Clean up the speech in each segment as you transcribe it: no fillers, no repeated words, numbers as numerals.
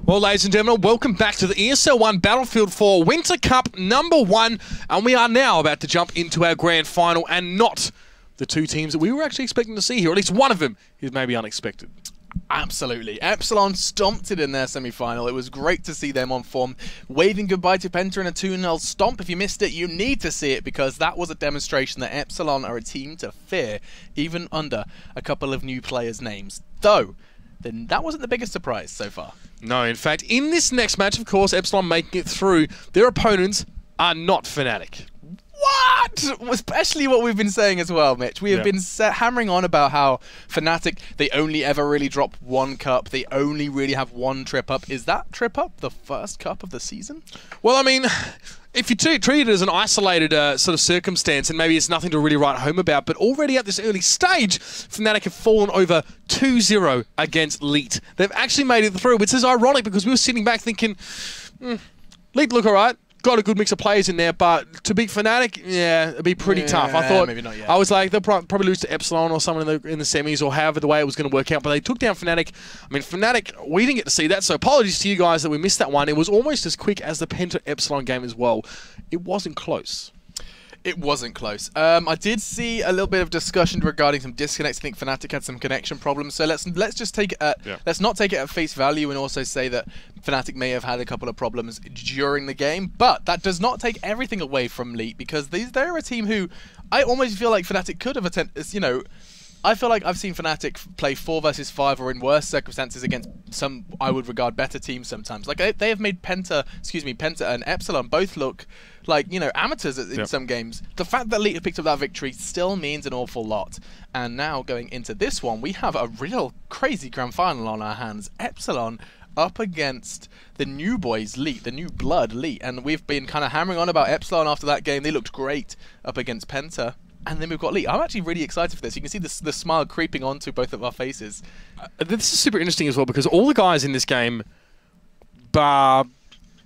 Well, ladies and gentlemen, welcome back to the ESL One Battlefield 4 Winter Cup #1, and we are now about to jump into our grand final, and not the two teams that we were actually expecting to see here, or at least one of them is maybe unexpected. Absolutely. Epsilon stomped it in their semi-final. It was great to see them on form, waving goodbye to Penta in a 2-0 stomp. If you missed it, you need to see it, because that was a demonstration that Epsilon are a team to fear, even under a couple of new players' names. Though, then that wasn't the biggest surprise so far. No, in fact, in this next match, of course, Epsilon making it through, their opponents are not Fnatic. What? Especially what we've been saying as well, Mitch. We have been hammering on about how Fnatic, they only ever really drop one cup. They only really have one trip up. Is that trip up the first cup of the season? Well, I mean, if you treat it as an isolated sort of circumstance, and maybe it's nothing to really write home about, but already at this early stage, Fnatic have fallen over 2-0 against Leet. They've actually made it through, which is ironic because we were sitting back thinking, Leet look all right. Got a good mix of players in there, but to beat Fnatic, yeah, it'd be pretty tough. I thought, maybe not yet. I was like, they'll probably lose to Epsilon or someone in the semis, or however the way it was going to work out. But they took down Fnatic. I mean, Fnatic, we didn't get to see that, so apologies to you guys that we missed that one. It was almost as quick as the Penta Epsilon game as well. It wasn't close. It wasn't close. I did see a little bit of discussion regarding some disconnects. I think Fnatic had some connection problems. So let's just take it at let's not take it at face value, and also say that Fnatic may have had a couple of problems during the game. But that does not take everything away from Leet, because they're a team who I almost feel like Fnatic could have attended. You know, I feel like I've seen Fnatic play 4 versus 5 or in worse circumstances against some I would regard better teams sometimes. Like they have made Penta and Epsilon both look like, you know, amateurs in some games. The fact that Leet have picked up that victory still means an awful lot. And now going into this one, we have a real crazy grand final on our hands. Epsilon up against the new boys, Leet, the new blood, Leet. And we've been kind of hammering on about Epsilon after that game. They looked great up against Penta. And then we've got Leet. I'm actually really excited for this. You can see the smile creeping onto both of our faces. This is super interesting as well, because all the guys in this game, bar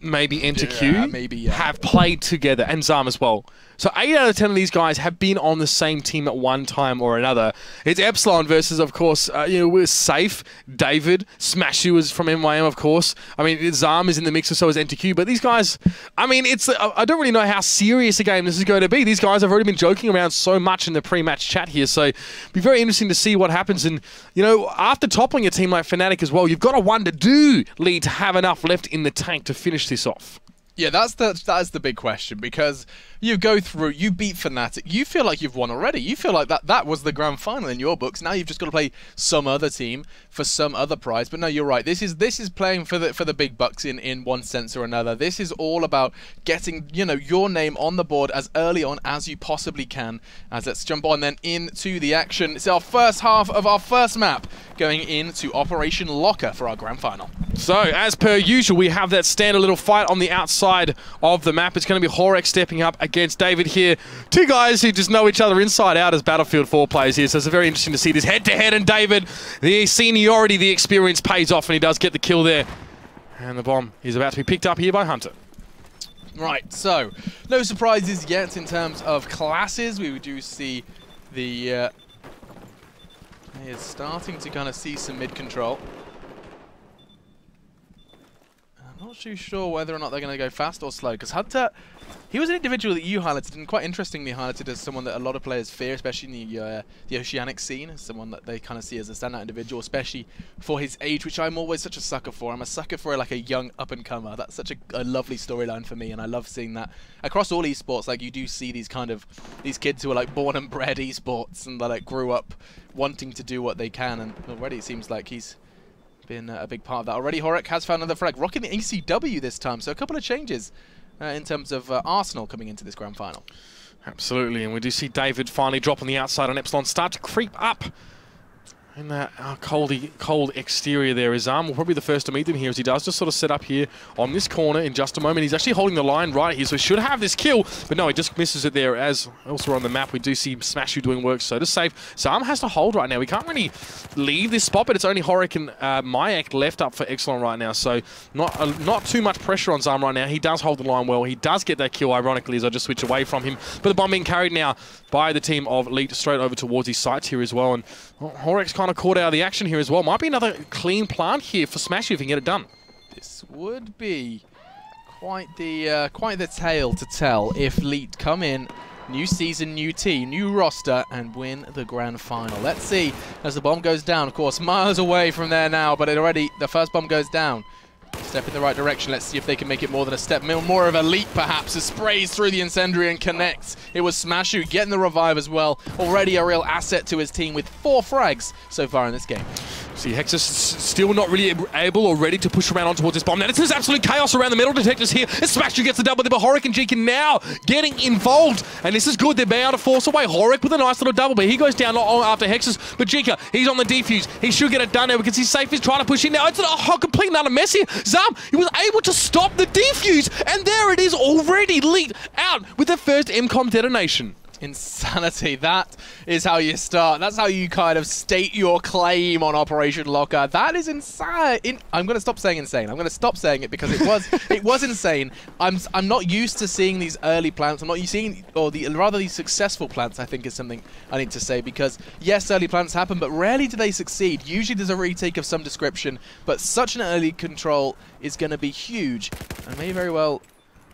maybe NTQ, have played together, and Zam as well. So 8 out of 10 of these guys have been on the same team at one time or another. It's Epsilon versus, of course, we're safe. David, Smashu is from MYM, of course. I mean, Zam is in the mix, and so is NTQ. But these guys, I mean, I don't really know how serious a game this is going to be. These guys have already been joking around so much in the pre-match chat here. So it'll be very interesting to see what happens. And, you know, after toppling a team like Fnatic as well, you've got to wonder, do Lead to have enough left in the tank to finish this off? Yeah, that's the big question, because you go through, you beat Fnatic, you feel like you've won already. You feel like that was the grand final in your books. Now you've just got to play some other team for some other prize. But no, you're right. This is playing for the big bucks in one sense or another. This is all about getting, you know, your name on the board as early on as you possibly can. As let's jump on then into the action. It's our first half of our first map going into Operation Locker for our grand final. So, as per usual, we have that standard little fight on the outside of the map. It's going to be Horek stepping up against David here. Two guys who just know each other inside out as Battlefield 4 players here, so it's very interesting to see this head-to-head, and David, the seniority, the experience pays off, and he does get the kill there. And the bomb is about to be picked up here by Hunter. Right, so, no surprises yet in terms of classes. We do see the... he is starting to kind of see some mid-control. I'm not too sure whether or not they're going to go fast or slow, because Hunter, he was an individual that you highlighted, and quite interestingly highlighted as someone that a lot of players fear, especially in the Oceanic scene, as someone that they kind of see as a standout individual, especially for his age, which I'm always such a sucker for. I'm a sucker for like a young up-and-comer. That's such a lovely storyline for me, and I love seeing that across all esports. Like, you do see these kids who are like born and bred esports, and they like grew up wanting to do what they can, and already it seems like he's been a big part of that already. Horek has found another frag, rocking the ECW this time, so a couple of changes in terms of Arsenal coming into this grand final. Absolutely, and we do see David finally drop on the outside on Epsilon, start to creep up in that cold exterior there. Is will probably the first to meet them here, as he does just sort of set up here on this corner in just a moment. He's actually holding the line right here, so he should have this kill, but no, he just misses it there. As also on the map, we do see Smashu doing work, so to save. Zam has to hold right now. We can't really leave this spot, but it's only Horek and Mayak left up for Epsilon right now, so not too much pressure on Zam right now. He does hold the line well. He does get that kill, ironically, as I just switch away from him. But the bomb being carried now by the team of Leet straight over towards his sights here as well, and Horek's kind of caught out of the action here as well. Might be another clean plant here for Smashy if he can get it done. This would be quite the tale to tell if Leet come in, new season, new team, new roster, and win the grand final. Let's see as the bomb goes down. Of course, miles away from there now, but the first bomb goes down. Step in the right direction. Let's see if they can make it more than a step. More of a leap, perhaps, as sprays through the incendiary and connects. It was Smashu getting the revive as well. Already a real asset to his team with 4 frags so far in this game. See, Hexus still not really able or ready to push around on towards this bomb. Now, this is absolute chaos around the middle. Detectors here. Smashu gets the double. But Horik and Jika now getting involved. And this is good. They're being able to force away. Horik with a nice little double. But he goes down after Hexus. But Jika, he's on the defuse. He should get it done now because he's safe. He's trying to push in now. It's a complete another mess here. Zam, he was able to stop the defuse. And there it is already. Leet out with the first MCOM detonation. Insanity. That is how you start. That's how you kind of state your claim on Operation Locker. That is insane. I'm going to stop saying insane. I'm going to stop saying it because it was insane. I'm not used to seeing these early plants. I'm not used to seeing, or rather these successful plants, I think is something I need to say, because yes, early plants happen, but rarely do they succeed. Usually there's a retake of some description, but such an early control is going to be huge and may very well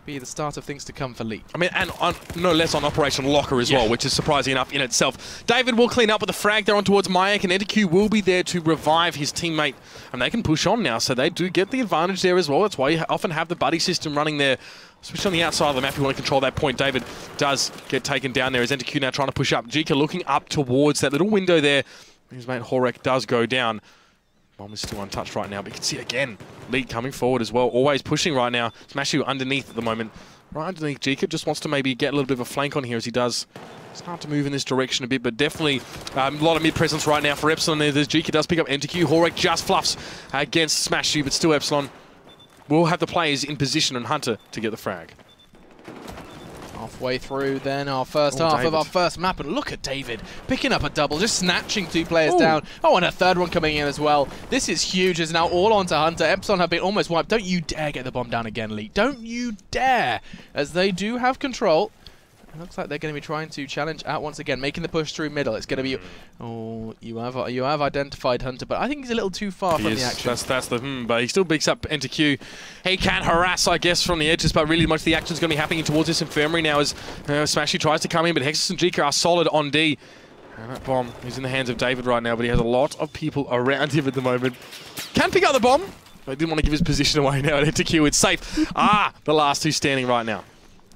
be the start of things to come for Leet. I mean, and no less on Operation Locker as well, which is surprising enough in itself. David will clean up with the frag there on towards Mayak, and ETQ will be there to revive his teammate, and they can push on now, so they do get the advantage there as well. That's why you often have the buddy system running there, especially on the outside of the map. You want to control that point. David does get taken down there as ETQ now trying to push up. Jika looking up towards that little window there. His mate Horek does go down. Bomb is still untouched right now, but you can see it again. Leet coming forward as well, always pushing right now. Smashu underneath at the moment. Right underneath Jika, just wants to maybe get a little bit of a flank on here as he does start to move in this direction a bit, but definitely a lot of mid-presence right now for Epsilon. There's Jika does pick up MTQ. Horek just fluffs against Smashu, but still Epsilon will have the players in position and Hunter to get the frag. Halfway through then our first half of our first map, and look at David picking up a double, just snatching 2 players down. Oh, and a third one coming in as well. This is huge. It's now all onto Hunter. Epsilon have been almost wiped. Don't you dare get the bomb down again, Leet. Don't you dare, as they do have control. It looks like they're going to be trying to challenge out once again, making the push through middle. It's going to be, oh, you have identified Hunter, but I think he's a little too far from the action. That's the but he still picks up Enter Q. He can harass, I guess, from the edges, but really much the action's going to be happening towards this infirmary now as Smashy tries to come in, but Hexus and Jika are solid on D. And that bomb is in the hands of David right now, but he has a lot of people around him at the moment. Can pick up the bomb, but he didn't want to give his position away now at Enter Q. It's safe. The last 2 standing right now.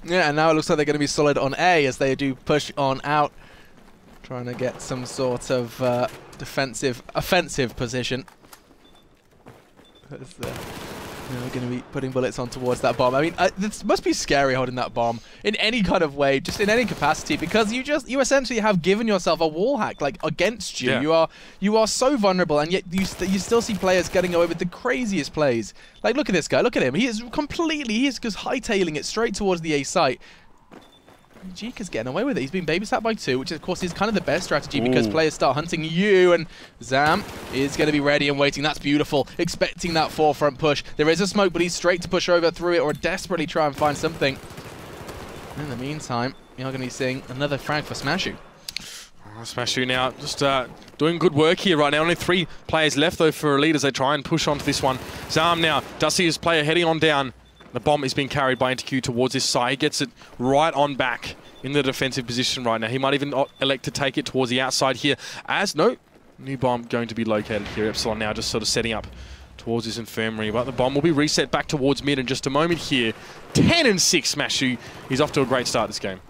Yeah, and now it looks like they're going to be solid on A as they do push on out, trying to get some sort of offensive position. They're going to be putting bullets on towards that bomb. I mean, this must be scary holding that bomb in any kind of way, just in any capacity, because you essentially have given yourself a wall hack, like, against you. Yeah. You are so vulnerable, and yet you still see players getting away with the craziest plays. Like, look at this guy. Look at him. He is just hightailing it straight towards the A site. Jika's getting away with it. He's been babysat by 2, which of course is kind of the best strategy because players start hunting you, and Zam is going to be ready and waiting. That's beautiful. Expecting that forefront push. There is a smoke, but he's straight to push over through it or desperately try and find something. In the meantime, you're going to be seeing another frag for Smashu. Smashu now just doing good work here right now. Only 3 players left though for Elite as they try and push onto this one. Zam now does see his player heading on down. The bomb is being carried by NTQ towards this side. He gets it right on back in the defensive position right now. He might even elect to take it towards the outside here. New bomb going to be located here. Epsilon now just sort of setting up towards this infirmary. But the bomb will be reset back towards mid in just a moment here. 10 and 6 Smashu. He's off to a great start this game.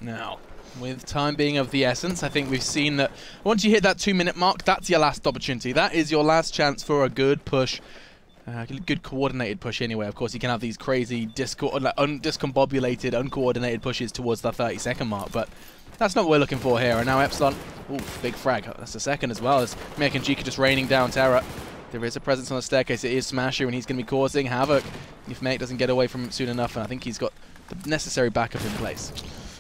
Now, with time being of the essence, I think we've seen that once you hit that 2-minute mark, that's your last opportunity. That is your last chance for a good push. Good coordinated push anyway. Of course, you can have these crazy discombobulated, uncoordinated pushes towards the 30-second mark, but that's not what we're looking for here. And now Epsilon, big frag. That's the second as well, as Mek and Jika just raining down terror. There is a presence on the staircase. It is Smasher, and he's going to be causing havoc if Mek doesn't get away from him soon enough, and I think he's got the necessary backup in place.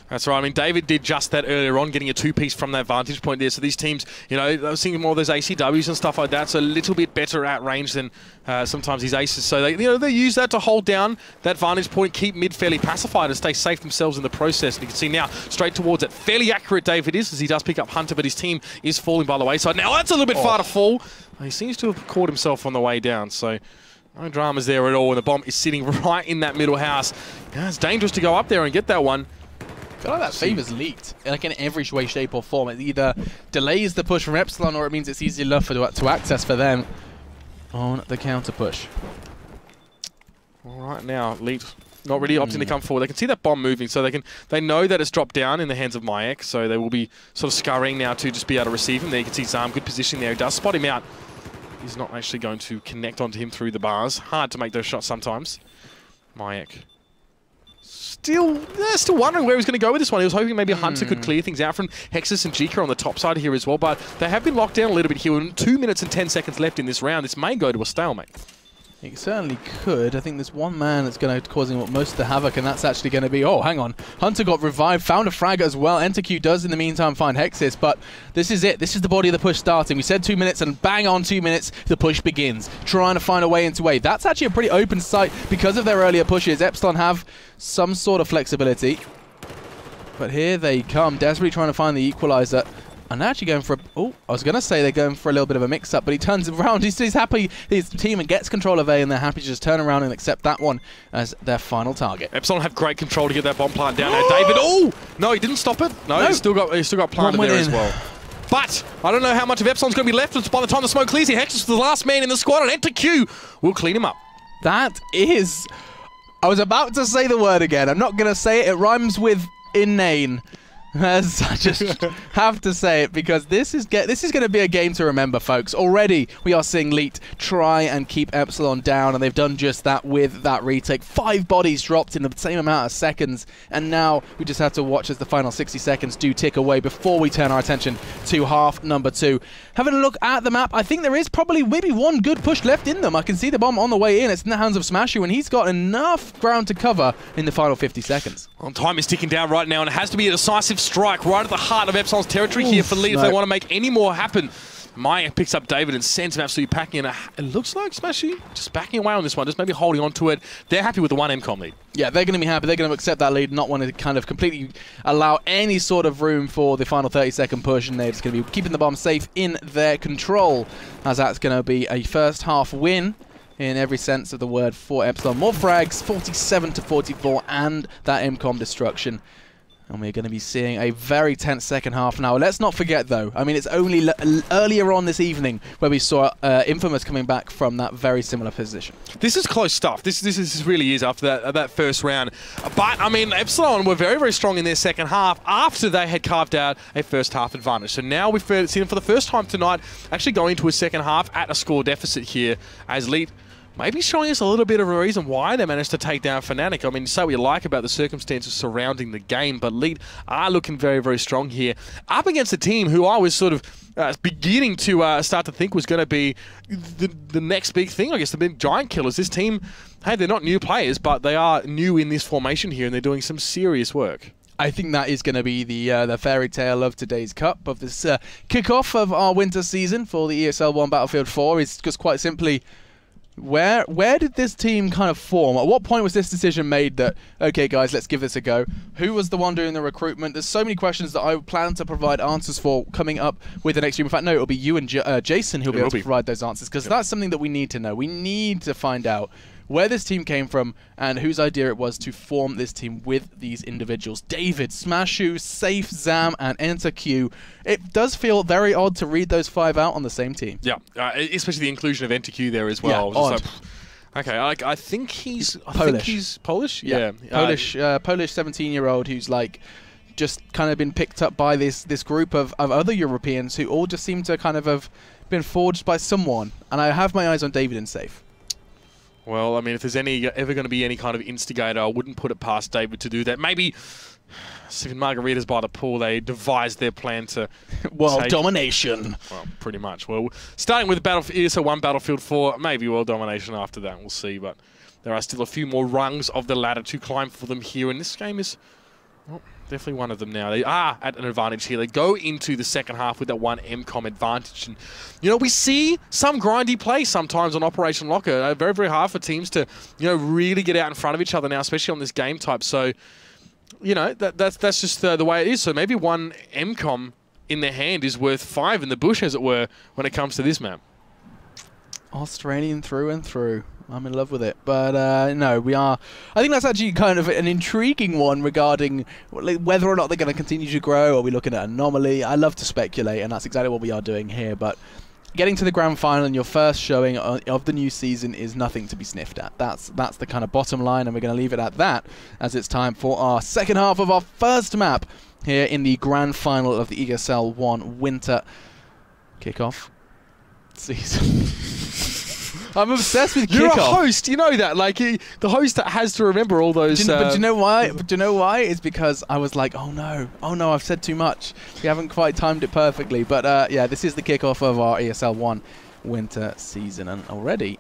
That's right. I mean, David did just that earlier on, getting a 2-piece from that vantage point there. So these teams, I was thinking more of those ACWs and stuff like that. So a little bit better at range than sometimes these aces. So they use that to hold down that vantage point, keep mid fairly pacified, and stay safe themselves in the process. And you can see now straight towards it. Fairly accurate David is, as he does pick up Hunter, but his team is falling by the wayside. Now that's a little bit far to fall. He seems to have caught himself on the way down. So No dramas there at all, and the bomb is sitting right in that middle house. Yeah, it's dangerous to go up there and get that one. I feel like that favors leaked, like in every way, shape, or form. It either delays the push from Epsilon, or it means it's easy enough to access for them on the counter push. All right, now Leet not really opting to come forward. They can see that bomb moving, so they know that it's dropped down in the hands of Mayek, so they will be sort of scurrying now to just be able to receive him. There you can see Zam, good position there. He does spot him out. He's not actually going to connect onto him through the bars. Hard to make those shots sometimes. Mayek still wondering where he's going to go with this one. He was hoping maybe Hunter could clear things out from Hexus and Jika on the top side here as well, but they have been locked down a little bit here. With 2 minutes and 10 seconds left in this round, this may go to a stalemate. It certainly could. I think there's one man that's going to causing most of the havoc, and that's actually going to be... Oh, hang on. Hunter got revived, found a frag as well. EnterQ does, in the meantime, find Hexus, but this is it. This is the body of the push starting. We said 2 minutes, and bang on 2 minutes, the push begins. Trying to find a way into A. That's actually a pretty open site because of their earlier pushes. Epsilon have some sort of flexibility. But here they come, desperately trying to find the equalizer. And they're actually going for a... Oh, I was going to say they're going for a little bit of a mix-up, but he turns around. He's happy, his team, and gets control of A, and they're happy to just turn around and accept that one as their final target. Epsilon have great control to get that bomb plant down there. David, oh! No, he didn't stop it. No, he's still got planted there as well. But I don't know how much of Epsilon's going to be left by the time the smoke clears. Hexus is the last man in the squad, and EnterQ will clean him up. That is... I was about to say the word again. I'm not going to say it. It rhymes with inane. As I just have to say it, because this is going to be a game to remember, folks. Already, we are seeing Leet try and keep Epsilon down, and they've done just that with that retake. 5 bodies dropped in the same amount of seconds, and now we just have to watch as the final 60 seconds do tick away before we turn our attention to half number 2. Having a look at the map, I think there is probably maybe one good push left in them. I can see the bomb on the way in. It's in the hands of Smashu, and he's got enough ground to cover in the final 50 seconds. Well, time is ticking down right now, and it has to be a decisive strike right at the heart of Epsilon's territory here for Leet if they want to make any more happen. Maya picks up David and sends him absolutely packing, and it looks like Smashy just backing away on this one, just maybe holding on to it. They're happy with the 1 MCOM lead. Yeah, they're going to be happy. They're going to accept that lead, not want to kind of completely allow any sort of room for the final 30-second push, and they're just going to be keeping the bomb safe in their control, as that's going to be a first half win in every sense of the word for Epsilon. More frags, 47-44, and that MCOM destruction. And we're going to be seeing a very tense second half now. Let's not forget, though, I mean, it's only earlier on this evening where we saw Infamous coming back from that very similar position. This is close stuff. This really is after that first round. But, I mean, Epsilon were very, very strong in their second half after they had carved out a first half advantage. So now we've seen them for the first time tonight actually going into a second half at a score deficit here as Leet maybe showing us a little bit of a reason why they managed to take down Fnatic. I mean, say what you like about the circumstances surrounding the game, but Leet are looking very, very strong here. Up against a team who I was sort of beginning to start to think was going to be the next big thing, I guess, the big giant killers. This team, hey, they're not new players, but they are new in this formation here, and they're doing some serious work. I think that is going to be the fairy tale of today's Cup, of this kickoff of our winter season for the ESL One Battlefield 4. It's just quite simply... Where did this team kind of form? At what point was this decision made that, okay, guys, let's give this a go? Who was the one doing the recruitment? There's so many questions that I plan to provide answers for coming up with the next stream. In fact, no, it'll be you and Jason who'll be able to provide those answers, because that's something that we need to know. We need to find out where this team came from and whose idea it was to form this team with these individuals. David, Smashu, Safe, Zam, and EnterQ. It does feel very odd to read those 5 out on the same team. Yeah, especially the inclusion of EnterQ there as well. Yeah, odd. Okay, I think he's Polish. I think he's Polish? Yeah. Polish 17-year-old who's like just kind of been picked up by this group of other Europeans who all just seem to kind of have been forged by someone. And I have my eyes on David and Safe. Well, I mean, if there's ever going to be any kind of instigator, I wouldn't put it past David to do that. Maybe, sipping margaritas by the pool, they devised their plan to... World domination. Well, pretty much. Well, starting with ESL One Battlefield 4, maybe world domination after that, we'll see. But there are still a few more rungs of the ladder to climb for them here, and this game is... Well, definitely one of them now. They are at an advantage here. They go into the second half with that 1 MCOM advantage. And, you know, we see some grindy play sometimes on Operation Locker. Very, very hard for teams to, you know, really get out in front of each other now, especially on this game type. So, you know, that's just the way it is. So maybe 1 MCOM in their hand is worth 5 in the bush, as it were, when it comes to this map. Australian through and through. I'm in love with it. But no, we are... I think that's actually kind of an intriguing one regarding whether or not they're going to continue to grow. Are we looking at anomaly? I love to speculate, and that's exactly what we are doing here. But getting to the grand final in your first showing of the new season is nothing to be sniffed at. That's the kind of bottom line, and we're going to leave it at that as it's time for our second half of our first map here in the grand final of the ESL One winter kickoff season. I'm obsessed with kickoff. You're a host, you know that. Like the host that has to remember all those. But do you know why? Do you know why? It's because I was like, oh no, I've said too much. We haven't quite timed it perfectly. But yeah, this is the kickoff of our ESL One winter season, and already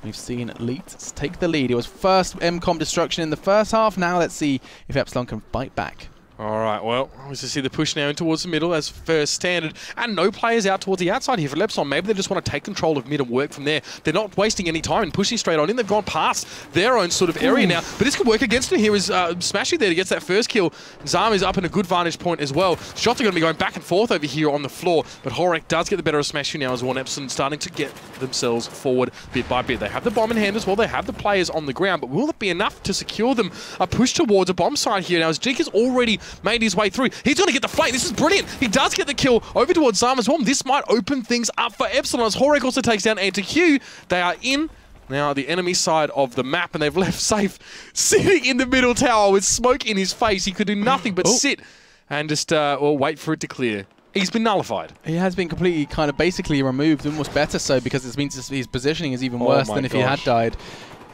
we've seen Leet take the lead. It was first MCOM destruction in the first half. Now let's see if Epsilon can bite back. All right, well, we see the push now in towards the middle as first standard, and no players out towards the outside here for Epsilon. Maybe they just want to take control of mid and work from there. They're not wasting any time and pushing straight on in. They've gone past their own sort of area now, but this could work against them here. Is Smashy there to get that first kill. Zama is up in a good vantage point as well. Shots are going to be going back and forth over here on the floor, but Horek does get the better of Smashy now as well. Epsilon starting to get themselves forward bit by bit. They have the bomb in hand as well. They have the players on the ground, but will it be enough to secure them a push towards a bomb site here now as Jake has already made his way through? He's going to get the flank. This is brilliant. He does get the kill over towards Zama as well. This might open things up for Epsilon as Horek also takes down AntiQ. They are in now the enemy side of the map, and they've left Safe sitting in the middle tower with smoke in his face. He could do nothing but sit and just wait for it to clear. He's been nullified. He has been completely kind of basically removed, almost better so, because it means his positioning is even worse than if he had died.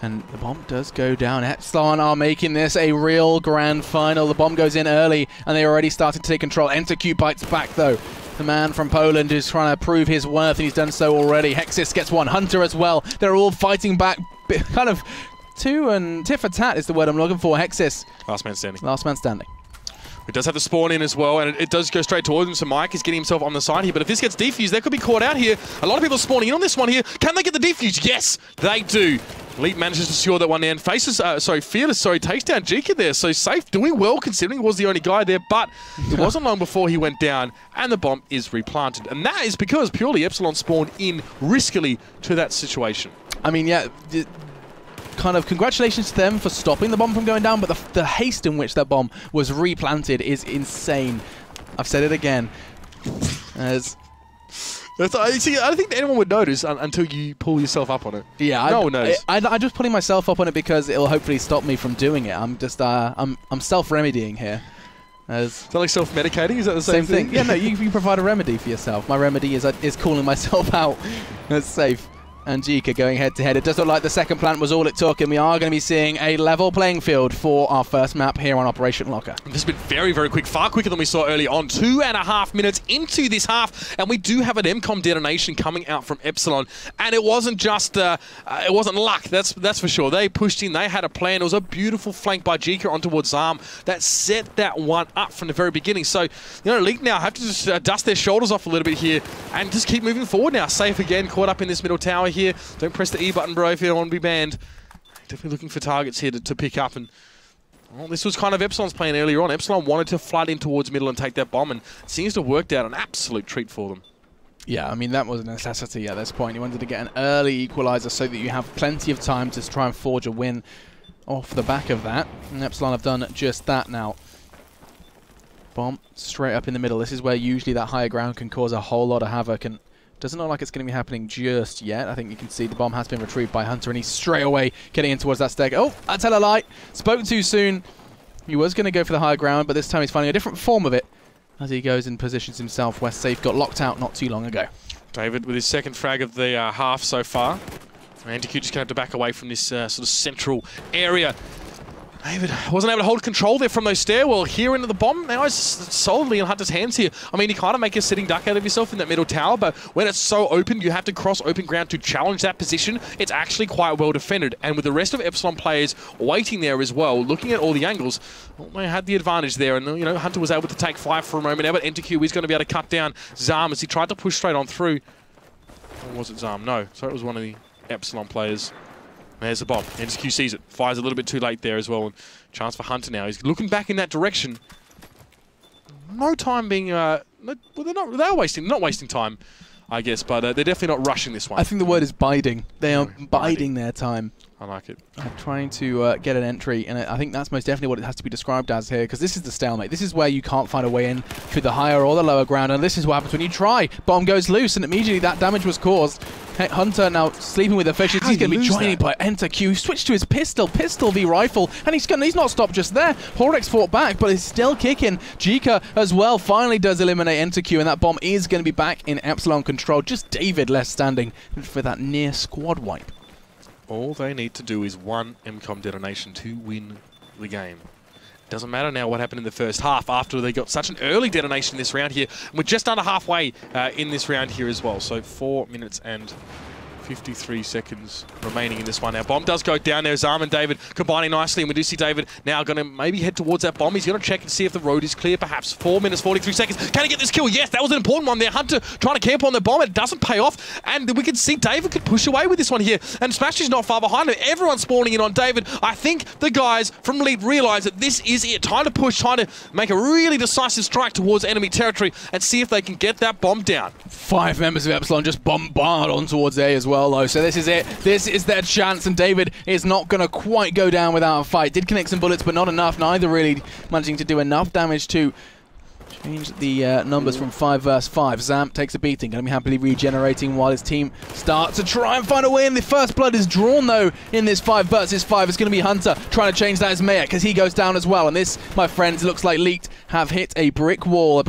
And the bomb does go down. Epsilon are making this a real grand final. The bomb goes in early, and they're already starting to take control. EnterQ bites back, though. The man from Poland is trying to prove his worth, and he's done so already. Hexis gets one. Hunter as well. They're all fighting back. Kind of tit for tat is the word I'm looking for. Hexis. Last man standing. Last man standing. It does have the spawn in as well, and it does go straight towards him, so Mike is getting himself on the side here. But if this gets defused, they could be caught out here. A lot of people spawning in on this one here. Can they get the defuse? Yes, they do. Leap manages to secure that one and Fearless takes down Jika there. So Safe doing well considering he was the only guy there, but it wasn't long before he went down and the bomb is replanted. And that is because purely Epsilon spawned in riskily to that situation. I mean, yeah, kind of congratulations to them for stopping the bomb from going down, but the haste in which that bomb was replanted is insane. I've said it again. I don't think anyone would notice until you pull yourself up on it. Yeah, no one knows. I'm just putting myself up on it because it'll hopefully stop me from doing it. I'm just I'm self-remedying here. Is that like self-medicating? Is that the same thing? Yeah, no, you provide a remedy for yourself. My remedy is calling myself out. That's Safe and Jika going head-to-head. It does look like the second plant was all it took, and we are going to be seeing a level playing field for our first map here on Operation Locker. This has been very, very quick, far quicker than we saw early on. 2.5 minutes into this half, and we do have an MCOM detonation coming out from Epsilon, and it wasn't just, it wasn't luck, that's for sure. They pushed in, they had a plan. It was a beautiful flank by Jika on towards Zarm that set that one up from the very beginning. So, you know, League now have to just dust their shoulders off a little bit here and just keep moving forward now. Safe again, caught up in this middle tower here. Don't press the E button, bro, if you don't want to be banned. Definitely looking for targets here to pick up. And well, this was kind of Epsilon's plan earlier on. Epsilon wanted to flood in towards middle and take that bomb, and it seems to have worked out an absolute treat for them. Yeah, I mean, that was a necessity at this point. You wanted to get an early equalizer so that you have plenty of time to try and forge a win off the back of that. And Epsilon have done just that now. Bomb straight up in the middle. This is where usually that higher ground can cause a whole lot of havoc, and doesn't look like it's going to be happening just yet. I think you can see the bomb has been retrieved by Hunter, and he's straight away getting in towards that stack. Oh, I tell a lie. Spoke too soon. He was going to go for the higher ground, but this time he's finding a different form of it as he goes and positions himself where Safe got locked out not too long ago. David with his second frag of the half so far. AntiQ just going to have to back away from this sort of central area. David wasn't able to hold control there from those stairwell here into the bomb. Now it's solidly in Hunter's hands here. I mean, you kind of make a sitting duck out of yourself in that middle tower, but when it's so open, you have to cross open ground to challenge that position. It's actually quite well defended. And with the rest of Epsilon players waiting there as well, looking at all the angles, well, they had the advantage there. And, you know, Hunter was able to take 5 for a moment now, but EnterQ is going to be able to cut down Zarm as he tried to push straight on through. Or was it Zarm? No. So it was one of the Epsilon players. There's the bomb. EnterQ sees it. Fires a little bit too late there as well. And chance for Hunter now. He's looking back in that direction. No time being... well, they're not wasting time. I guess. But they're definitely not rushing this one. I think the word is biding. They are biding their time. I like it. Trying to get an entry, and I think that's most definitely what it has to be described as here, because this is the stalemate. This is where you can't find a way in through the higher or the lower ground, and this is what happens when you try. Bomb goes loose, and immediately that damage was caused. Hunter now sleeping with the fishes. He's going to be joined by Enter Q. Switch to his pistol v rifle, and he's not stopped just there. Horex fought back, but he's still kicking. Jika as well finally does eliminate Enter Q, and that bomb is going to be back in Epsilon control. Just David left standing for that near squad wipe. All they need to do is one MCOM detonation to win the game. Doesn't matter now what happened in the first half after they got such an early detonation this round here. And we're just under halfway in this round here as well. So 4 minutes and 53 seconds remaining in this one. Now, bomb does go down there. Zarm and David combining nicely, and we do see David now going to maybe head towards that bomb. He's going to check and see if the road is clear, perhaps. 4 minutes, 43 seconds. Can he get this kill? Yes, that was an important one there. Hunter trying to camp on the bomb. It doesn't pay off, and we can see David could push away with this one here, and Smash is not far behind him. Everyone's spawning in on David. I think the guys from Lead realize that this is it. Time to push, time to make a really decisive strike towards enemy territory and see if they can get that bomb down. 5 members of Epsilon just bombard on towards A as well, though. So this is it. This is their chance, and David is not going to quite go down without a fight. Did connect some bullets, but not enough. Neither really managing to do enough damage to change the numbers from 5 versus 5. Zamp takes a beating, going to be happily regenerating while his team start to try and find a way in. The first blood is drawn, though, in this 5 versus 5. It's going to be Hunter trying to change that as Mayor, because he goes down as well. And this, my friends, looks like Leaked have hit a brick wall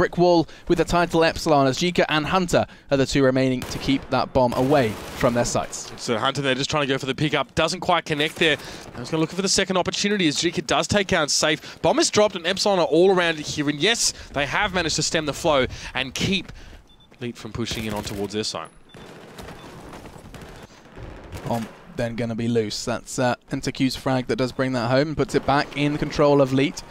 with the title Epsilon, as Jika and Hunter are the 2 remaining to keep that bomb away from their sights. So Hunter there just trying to go for the pickup. Doesn't quite connect there. I was going to look for the second opportunity as Jika does take out safe. Bomb is dropped, and Epsilon are all around it here. And yes, they have managed to stem the flow and keep Lead from pushing in on towards their side. Bomb then going to be loose. That's Enter Q's frag that does bring that home and puts it back in control of Lead.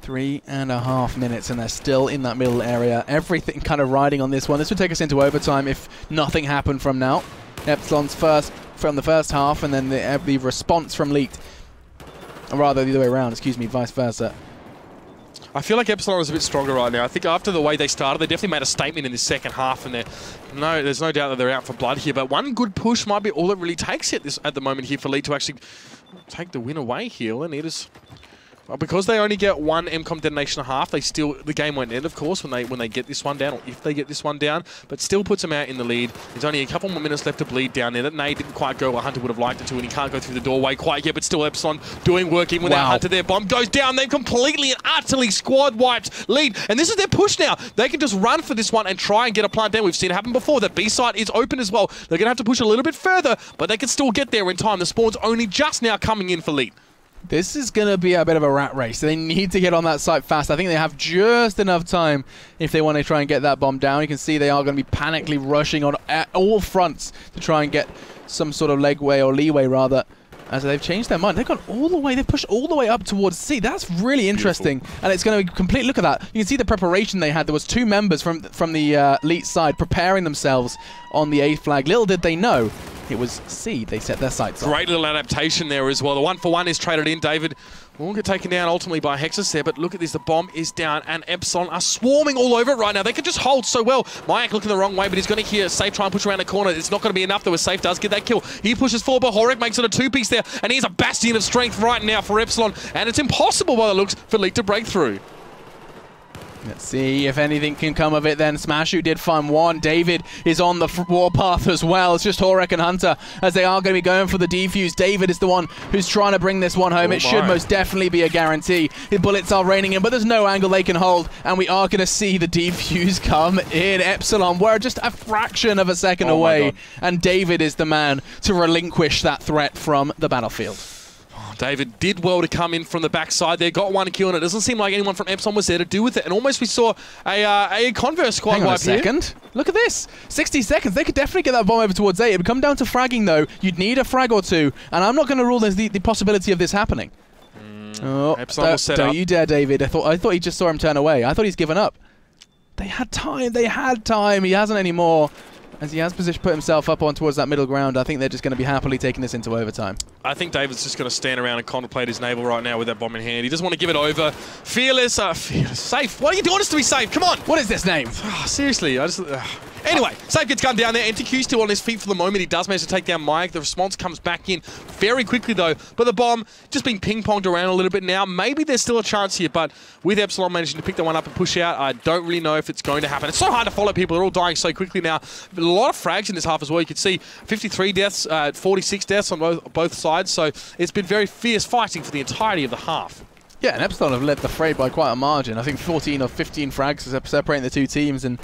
3.5 minutes, and they're still in that middle area. Everything kind of riding on this one. This would take us into overtime if nothing happened from now. Epsilon's first from the first half, and then the response from Leaked. Or rather, the other way around, excuse me, vice versa. I feel like Epsilon is a bit stronger right now. I think after the way they started, they definitely made a statement in this second half, and there's no doubt that they're out for blood here. But one good push might be all it really takes at the moment here for Lead to actually take the win away here. All they need is... because they only get 1 MCOM detonation and a half, the game won't end, of course, when they get this one down, or if they get this one down, but still puts them out in the lead. There's only a couple more minutes left to bleed down there. That nade didn't quite go where Hunter would have liked it to, and he can't go through the doorway quite yet, but still Epsilon doing work even without Hunter there. Bomb goes down. They've completely and utterly squad wiped Lead, and this is their push now. They can just run for this one and try and get a plant down. We've seen it happen before. That B site is open as well. They're going to have to push a little bit further, but they can still get there in time. The spawn's only just now coming in for Lead. This is going to be a bit of a rat race. They need to get on that site fast. I think they have just enough time if they want to try and get that bomb down. You can see they are going to be panically rushing on all fronts to try and get some sort of legway, or leeway rather, as they've changed their mind. They've gone all the way, they've pushed all the way up towards C. That's really interesting. Beautiful. And it's going to be complete. Look at that. You can see the preparation they had. There was 2 members from the elite side preparing themselves on the A flag. Little did they know it was C they set their sights on. Great little adaptation there as well. The 1-for-1 is traded in. David will get taken down ultimately by Hexus there, but look at this. The bomb is down, and Epsilon are swarming all over it right now. They can just hold so well. Mayak looking the wrong way, but he's going to hear Safe try and push around the corner. It's not going to be enough, though, as Safe does get that kill. He pushes forward, but Horek makes it a 2-piece there, and he's a bastion of strength right now for Epsilon, and it's impossible by the looks for Leak to break through. Let's see if anything can come of it then. Smashu did find one. David is on the warpath as well. It's just Horek and Hunter as they are going to be going for the defuse. David is the one who's trying to bring this one home. It should most definitely be a guarantee. The bullets are raining in, but there's no angle they can hold, and we are going to see the defuse come in. Epsilon, we're just a fraction of a second away, and David is the man to relinquish that threat from the battlefield. David did well to come in from the backside there, got 1 kill, and it doesn't seem like anyone from Epsilon was there to do with it. And almost we saw a Converse squad wipe here. Hang on a second. Look at this. 60 seconds. They could definitely get that bomb over towards A. It would come down to fragging, though. You'd need a frag or 2, and I'm not going to rule the possibility of this happening. Epsilon will set up. Don't you dare, David. I thought he just saw him turn away. I thought he's given up. They had time. They had time. He hasn't anymore. as he has put himself up on towards that middle ground, I think they're just going to be happily taking this into overtime. I think David's just going to stand around and contemplate his navel right now with that bomb in hand. He doesn't want to give it over. Fearless, Safe. What are you doing us to be safe? Come on. What is this name? Seriously, I just... Anyway, Safe gets gunned down there. NTQ's still on his feet for the moment. He does manage to take down Mike. The response comes back in very quickly, though. But the bomb just being ping-ponged around a little bit now. Maybe there's still a chance here, but with Epsilon managing to pick that one up and push out, I don't really know if it's going to happen. It's so hard to follow people. They're all dying so quickly now. A lot of frags in this half as well. You can see 53 deaths, 46 deaths on both sides. So it's been very fierce fighting for the entirety of the half. Yeah, and Epsilon have led the fray by quite a margin. I think 14 or 15 frags separating the two teams, and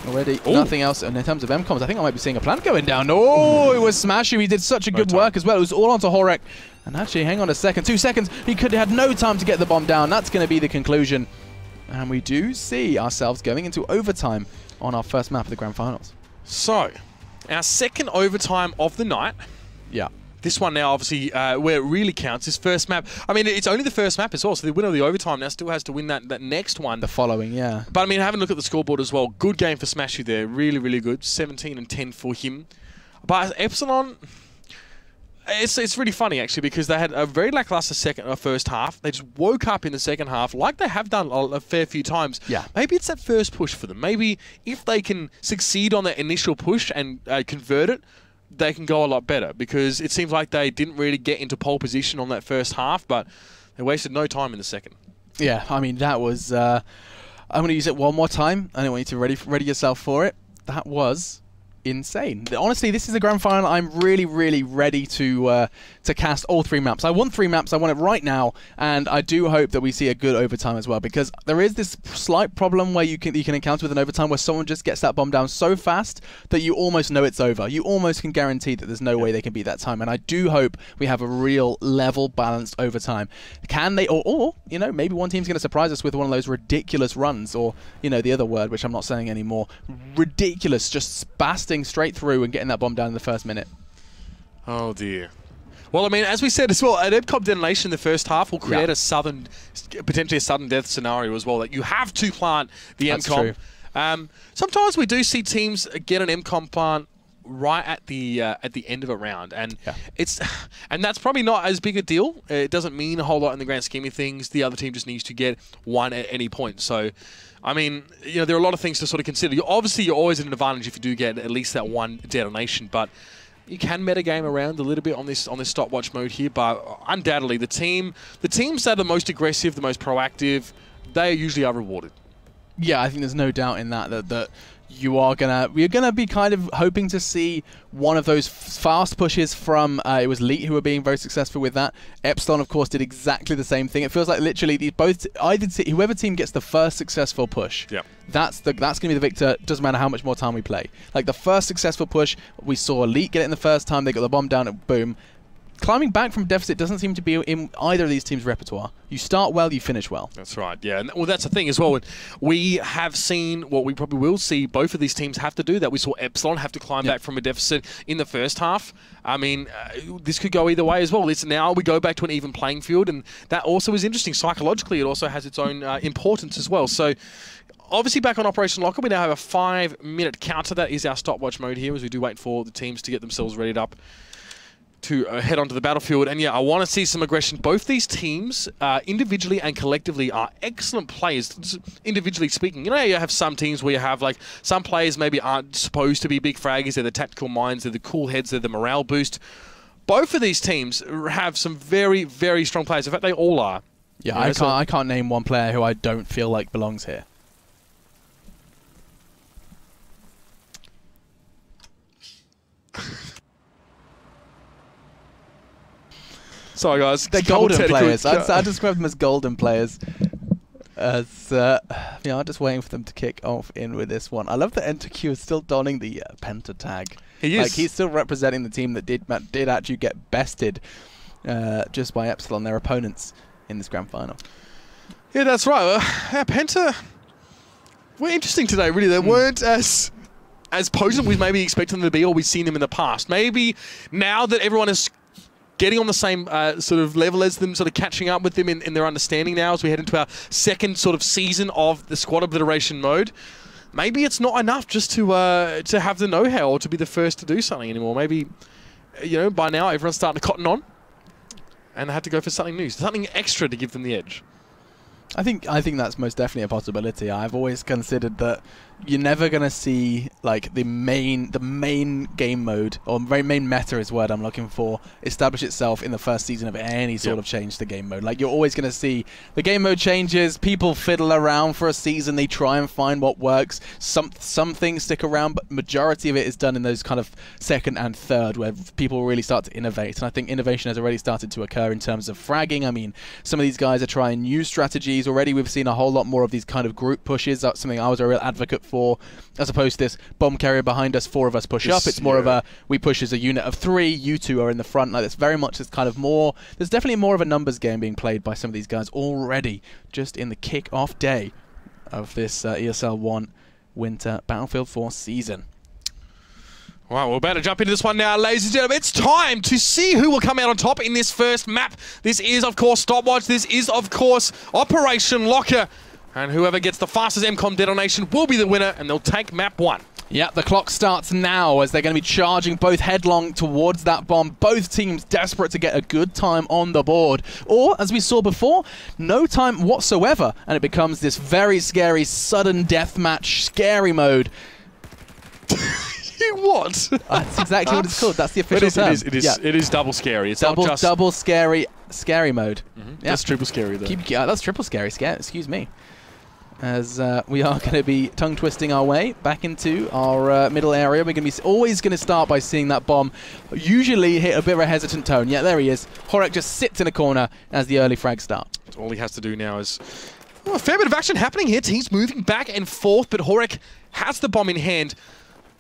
already nothing else. And in terms of MCOMs, I think I might be seeing a plant going down. Oh, it was Smashu. He did such a good work as well. It was all onto Horek. And actually, hang on a second. 2 seconds. He could have had no time to get the bomb down. That's going to be the conclusion. And we do see ourselves going into overtime on our first map of the Grand Finals. So, our second overtime of the night. Yeah. This one now, obviously, where it really counts, this first map. I mean, it's only the first map as well, so the winner of the overtime now still has to win that next one. The following, yeah. But, I mean, having a look at the scoreboard as well, good game for Smashu there. Really, really good. 17 and 10 for him. But Epsilon, it's really funny, actually, because they had a very lackluster first half. They just woke up in the second half, like they have done a fair few times. Yeah. Maybe it's that first push for them. Maybe if they can succeed on that initial push and convert it, they can go a lot better, because it seems like they didn't really get into pole position on that first half, but they wasted no time in the second. Yeah, I mean, that was... I'm going to use it one more time. I don't want you to ready yourself for it. That was insane. Honestly, this is the grand final. I'm really, really ready to cast all 3 maps. I want 3 maps. I want it right now, and I do hope that we see a good overtime as well, because there is this slight problem where you can encounter with an overtime where someone just gets that bomb down so fast that you almost know it's over. You almost can guarantee that there's no way they can beat that time, and I do hope we have a real level balanced overtime. Can they, or you know, maybe one team's going to surprise us with one of those ridiculous runs, or you know, the other word which I'm not saying anymore, ridiculous, just spasting straight through and getting that bomb down in the first minute. Oh dear. Well, I mean, as we said as well, an MCOM detonation in the first half will create potentially a sudden death scenario as well, that you have to plant the MCOM. Sometimes we do see teams get an MCOM plant right at the end of a round, and that's probably not as big a deal. It doesn't mean a whole lot in the grand scheme of things. The other team just needs to get one at any point. So, I mean, you know, there are a lot of things to sort of consider. Obviously, you're always at an advantage if you do get at least that one detonation, but you can metagame around a little bit on this stopwatch mode here. But undoubtedly, the teams that are the most aggressive, the most proactive, they usually are rewarded. Yeah, I think there's no doubt in that we're gonna be kind of hoping to see one of those fast pushes from it was Leet who were being very successful with that. Epsilon, of course, did exactly the same thing. It feels like literally whoever team gets the first successful push, that's gonna be the victor. Doesn't matter how much more time we play. Like the first successful push, we saw Leet get it in the first time. They got the bomb down and boom. Climbing back from deficit doesn't seem to be in either of these teams' repertoire. You start well, you finish well. That's right, yeah. And, well, that's the thing as well. We have seen, what we probably will see, both of these teams have to do that. We saw Epsilon have to climb back from a deficit in the first half. I mean, this could go either way as well. Now we go back to an even playing field, and that also is interesting. Psychologically, it also has its own importance as well. So, obviously, back on Operation Locker, we now have a 5-minute counter. That is our stopwatch mode here, as we do wait for the teams to get themselves readied up to head onto the battlefield. And yeah, I want to see some aggression. Both these teams, individually and collectively, are excellent players, individually speaking. You know, you have some teams where you have, like, some players maybe aren't supposed to be big fraggers. They're the tactical minds, they're the cool heads, they're the morale boost. Both of these teams have some very, very strong players. In fact, they all are. Yeah, you know, I can't name one player who I don't feel like belongs here. Sorry, guys. They're golden players. I describe them as golden players. As I'm just waiting for them to kick off in with this one. I love that NTQ is still donning the Penta tag. He is. Like, he's still representing the team that did actually get bested just by Epsilon, their opponents, in this grand final. Yeah, that's right. Penta were interesting today, really. They weren't as potent as we maybe expected them to be, or we've seen them in the past. Maybe now that everyone is getting on the same sort of level as them, sort of catching up with them in their understanding now as we head into our second sort of season of the squad obliteration mode. maybe it's not enough just to have the know-how or to be the first to do something anymore. Maybe, you know, by now everyone's starting to cotton on, and they had to go for something new, something extra to give them the edge. I think that's most definitely a possibility. I've always considered that you're never going to see like the main game mode, or main meta is the word I'm looking for, establish itself in the first season of any sort of change to game mode. Like, you're always going to see the game mode changes, people fiddle around for a season, they try and find what works. Some things stick around, but majority of it is done in those kind of second and third, where people really start to innovate. And I think innovation has already started to occur in terms of fragging. I mean, some of these guys are trying new strategies. Already we've seen a whole lot more of these kind of group pushes. That's something I was a real advocate for, as opposed to this bomb carrier behind us, 4 of us push up. It's more of a, we push as a unit of 3, you 2 are in the front. Like, it's very much this kind of more, there's definitely more of a numbers game being played by some of these guys already, just in the kick-off day of this ESL One Winter Battlefield 4 season. Right, we're about to jump into this one now, ladies and gentlemen. It's time to see who will come out on top in this first map. This is, of course, Stopwatch. This is, of course, Operation Locker. And whoever gets the fastest MCOM detonation will be the winner, and they'll take map 1. Yeah, the clock starts now as they're going to be charging both headlong towards that bomb. Both teams desperate to get a good time on the board. Or, as we saw before, no time whatsoever, and it becomes this very scary sudden deathmatch scary mode. What? That's exactly what it's called. That's the official term. It is double scary. It's double scary mode. That's triple scary, though. That's triple scary. Excuse me. As we are going to be tongue-twisting our way back into our middle area. We're going to be always going to start by seeing that bomb usually hit a bit of a hesitant tone. Yeah, there he is. Horek just sits in a corner as the early frags start. All he has to do now is... a fair bit of action happening here. Teams moving back and forth, but Horek has the bomb in hand.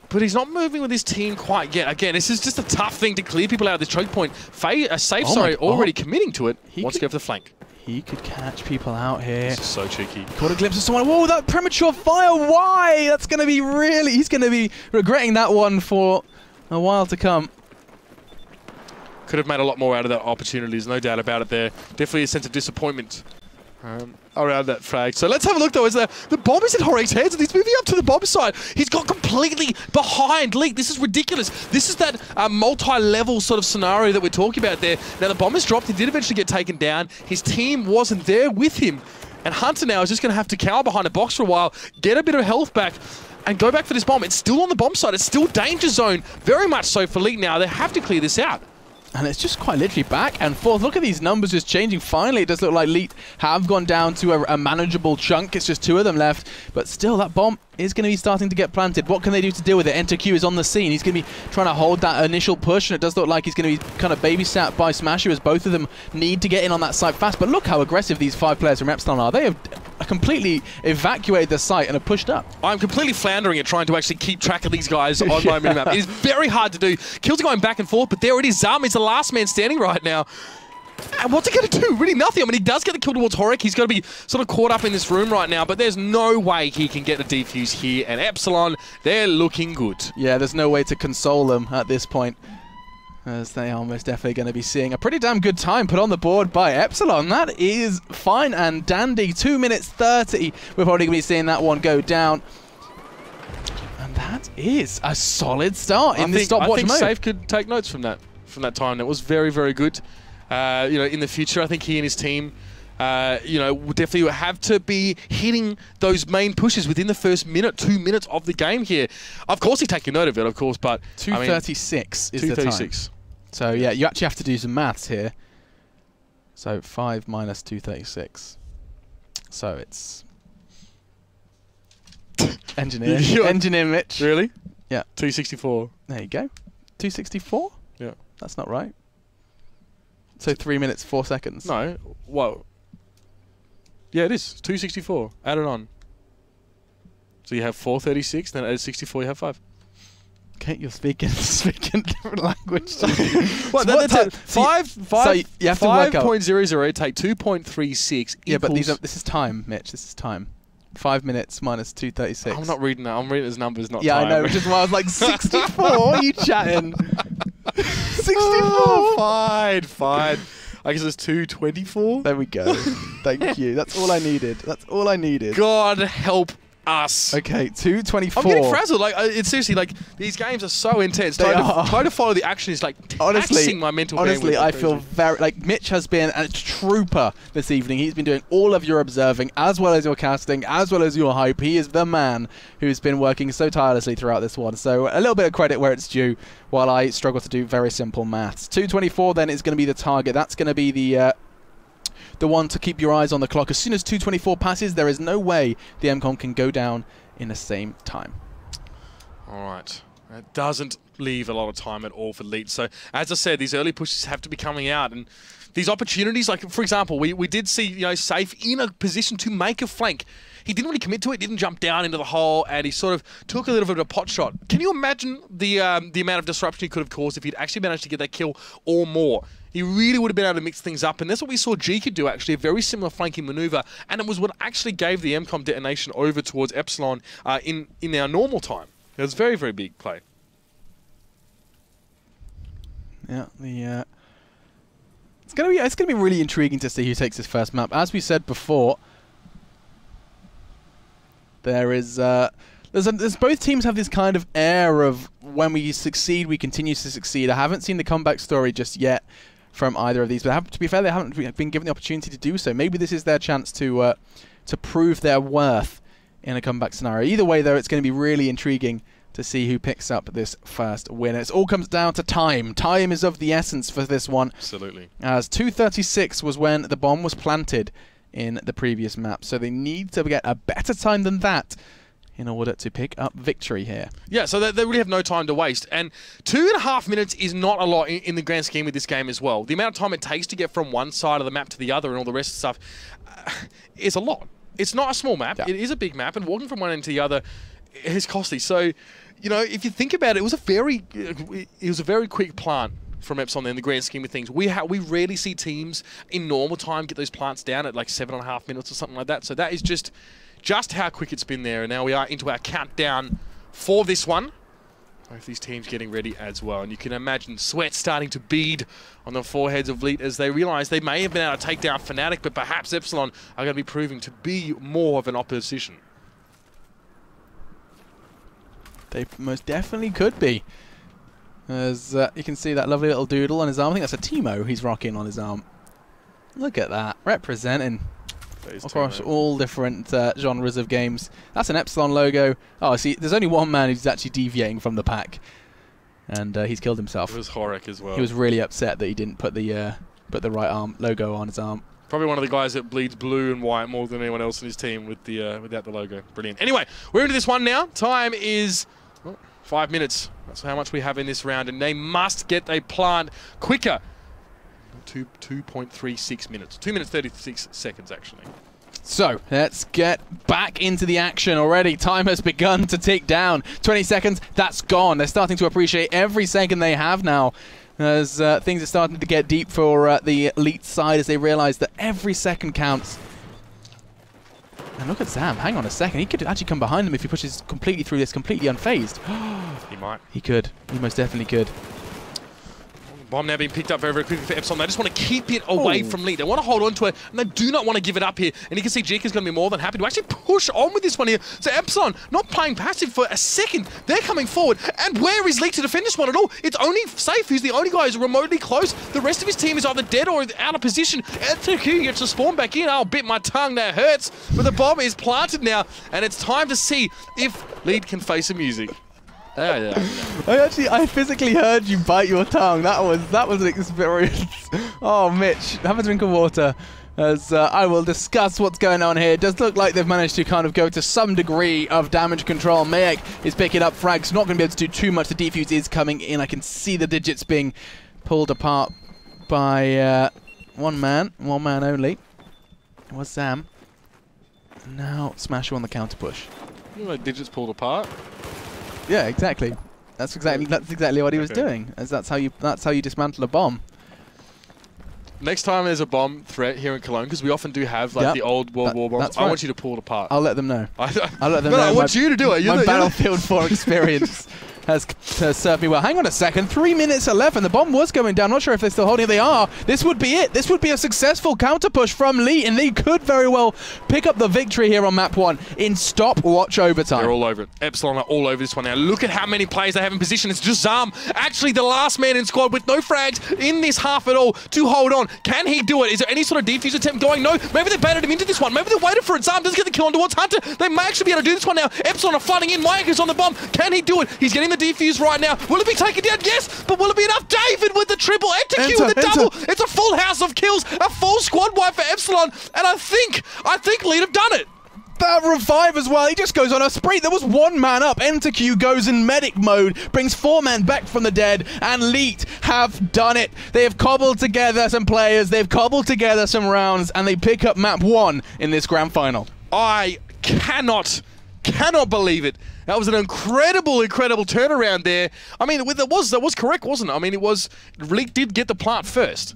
But he's not moving with his team quite yet. Again, this is just a tough thing to clear people out of this choke point. Already committing to it. Wants to go for the flank. He could catch people out here. This is so cheeky. Caught a glimpse of someone. Whoa, that premature fire. Why? That's going to be really... He's going to be regretting that one for a while to come. Could have made a lot more out of that opportunity. There's no doubt about it there. Definitely a sense of disappointment around that frag. So let's have a look, though, as the bomb is in Horek's hands, and he's moving up to the bomb side. He's got completely behind Leak. This is ridiculous. This is that multi-level sort of scenario that we're talking about there. Now, the bomb is dropped. He did eventually get taken down. His team wasn't there with him. And Hunter now is just going to have to cower behind a box for a while, get a bit of health back, and go back for this bomb. It's still on the bomb side. It's still danger zone. Very much so for Leak now. They have to clear this out. And it's just quite literally back and forth. Look at these numbers just changing. Finally, it does look like Leet have gone down to a manageable chunk. It's just 2 of them left. But still, that bomb is going to be starting to get planted. What can they do to deal with it? Enter Q is on the scene. He's going to be trying to hold that initial push, and it does look like he's going to be kind of babysat by Smasher, as both of them need to get in on that site fast. But look how aggressive these 5 players from Epsilon are. They have completely evacuated the site and have pushed up. I'm completely floundering at trying to actually keep track of these guys on my minimap. It is very hard to do. Kills are going back and forth, but there it is. Zam is the last man standing right now. And what's he going to do? Really nothing. I mean, he does get the kill towards Horek. He's going to be sort of caught up in this room right now, but there's no way he can get the defuse here. And Epsilon, they're looking good. Yeah, there's no way to console them at this point, as they are most definitely going to be seeing a pretty damn good time put on the board by Epsilon. That is fine and dandy. 2 minutes 30. We're probably going to be seeing that one go down. And that is a solid start in this stopwatch mode. I think Safe could take notes from that time. That was very, very good. You know, in the future, I think he and his team, you know, will definitely have to be hitting those main pushes within the first 2 minutes of the game here. Of course, he's taking note of it, of course, but 2:36 is the time. So yeah, you actually have to do some maths here. So 5 minus 2:36. So it's engineer Mitch. Really? Yeah. 264. There you go. 264? Yeah. That's not right. So 3 minutes 4 seconds. No. Whoa. Yeah, it is. 264. Add it on. So you have 436, then add 64, you have 5. Okay, you're speaking different language. What? So that's it. 5.00 take 2.36. Yeah, but this is time, Mitch. This is time. 5 minutes minus 2:36. I'm not reading that. I'm reading it as numbers, not time. Yeah, I know, which is why I was like, 64? What are you chatting? 64! Fine. I guess it's 2:24. There we go. Thank you. That's all I needed. That's all I needed. God help us. Okay, 224. I'm getting frazzled. Like, it's seriously, like, these games are so intense. Trying to follow the action is, like, taxing my mental bandwidth. Honestly, I feel very... Like, Mitch has been a trooper this evening. He's been doing all of your observing, as well as your casting, as well as your hype. He is the man who's been working so tirelessly throughout this one. So, a little bit of credit where it's due, while I struggle to do very simple maths. 224, then, is going to be the target. That's going to be the one to keep your eyes on the clock. As soon as 224 passes, there is no way the MCOM can go down in the same time. All right. It doesn't leave a lot of time at all for Leet. So, as I said, these early pushes have to be coming out. And these opportunities, like, for example, we did see, you know, Safe in a position to make a flank. He didn't really commit to it, didn't jump down into the hole, and he sort of took a little bit of a pot shot. Can you imagine the amount of disruption he could have caused if he'd actually managed to get that kill or more? He really would have been able to mix things up, and that's what we saw GK do, actually, a very similar flanking maneuver, and it was what actually gave the MCOM detonation over towards Epsilon in our normal time. It was a very, very big play. Yeah, it's gonna be really intriguing to see who takes this first map. As we said before, there's both teams have this kind of air of when we succeed, we continue to succeed. I haven't seen the comeback story just yet from either of these, but to be fair, they haven't been given the opportunity to do so. Maybe this is their chance to prove their worth in a comeback scenario. Either way, though, it's going to be really intriguing to see who picks up this first win. It all comes down to time. Time is of the essence for this one. Absolutely. As 2:36 was when the bomb was planted in the previous map, so they need to get a better time than that in order to pick up victory here. Yeah, so they really have no time to waste. And 2.5 minutes is not a lot in the grand scheme of this game as well. The amount of time it takes to get from one side of the map to the other and all the rest of the stuff is a lot. It's not a small map. Yeah. It is a big map, and walking from one end to the other is costly. So, you know, if you think about it, it was a very quick plant from Epsilon in the grand scheme of things. We rarely see teams in normal time get those plants down at like 7.5 minutes or something like that. So that is just how quick it's been there. And now we are into our countdown for this one. Both these teams getting ready as well. And you can imagine sweat starting to bead on the foreheads of Leet as they realise they may have been able to take down Fnatic, but perhaps Epsilon are going to be proving to be more of an opposition. They most definitely could be. As you can see that lovely little doodle on his arm. I think that's a Teemo he's rocking on his arm. Look at that. Representing across all different genres of games. That's an Epsilon logo. Oh, see, there's only one man who's actually deviating from the pack. And he's killed himself. It was Horek as well. He was really upset that he didn't put the right arm logo on his arm. Probably one of the guys that bleeds blue and white more than anyone else in his team with without the logo. Brilliant. Anyway, we're into this one now. Time is 5 minutes. That's how much we have in this round, and they must get a plant quicker. 2.36 minutes. 2 minutes 36 seconds, actually. So, let's get back into the action already. Time has begun to tick down. 20 seconds, that's gone. They're starting to appreciate every second they have now, as things are starting to get deep for the elite side as they realize that every second counts. And look at Zam. Hang on a second. He could actually come behind him if he pushes completely through this, completely unfazed. He might. He could. He most definitely could. Bomb now being picked up very, very quickly for Epsilon. They just want to keep it away from Leet. They want to hold on to it, and they do not want to give it up here. And you can see Jika's going to be more than happy to actually push on with this one here. So Epsilon not playing passive for a second. They're coming forward. And where is Leet to defend this one at all? It's only Safe who's the only guy who's remotely close. The rest of his team is either dead or out of position. ETQ gets to spawn back in. I'll bit my tongue. That hurts. But the bomb is planted now, and it's time to see if Leet can face the music. I physically heard you bite your tongue. That was an experience. Oh, Mitch, have a drink of water as I will discuss what's going on here. It does look like they've managed to kind of go to some degree of damage control. Mayek is picking up frags. Not going to be able to do too much. The defuse is coming in. I can see the digits being pulled apart by one man only. It was Sam. Now Smasher on the counter push. You know, digits pulled apart. Yeah, exactly. That's exactly what he was doing. As that's how you dismantle a bomb. Next time there's a bomb threat here in Cologne, because we often do have like the old World War bombs. I want you to pull it apart. I'll let them know. I'll let them know. I want you to do it. My Battlefield 4 experience. has served me well. Hang on a second, 3 minutes are left and the bomb was going down. Not sure if they're still holding it. They are. This would be it. This would be a successful counter push from Lee, and they could very well pick up the victory here on map 1 in stopwatch overtime. They're all over it. Epsilon are all over this one now. Look at how many players they have in position. It's just Zam, actually the last man in squad with no frags in this half at all to hold on. Can he do it? Is there any sort of defuse attempt going? No. Maybe they baited him into this one. Maybe they waited for it. Zam doesn't get the kill on towards Hunter. They may actually be able to do this one now. Epsilon are flooding in. Mike is on the bomb. Can he do it? He's getting the defuse right now. Will it be taken down? Yes, but will it be enough? David with the triple. Enter with the double. It's a full house of kills. A full squad wipe for Epsilon. And I think Lead have done it. That revive as well, he just goes on a spree. There was one man up. Q goes in medic mode, brings 4 men back from the dead, and Leet have done it. They have cobbled together some players, they've cobbled together some rounds, and they pick up map 1 in this grand final. I cannot believe it. That was an incredible turnaround there. I mean, that was correct, wasn't it? I mean, Leet did get the plant first.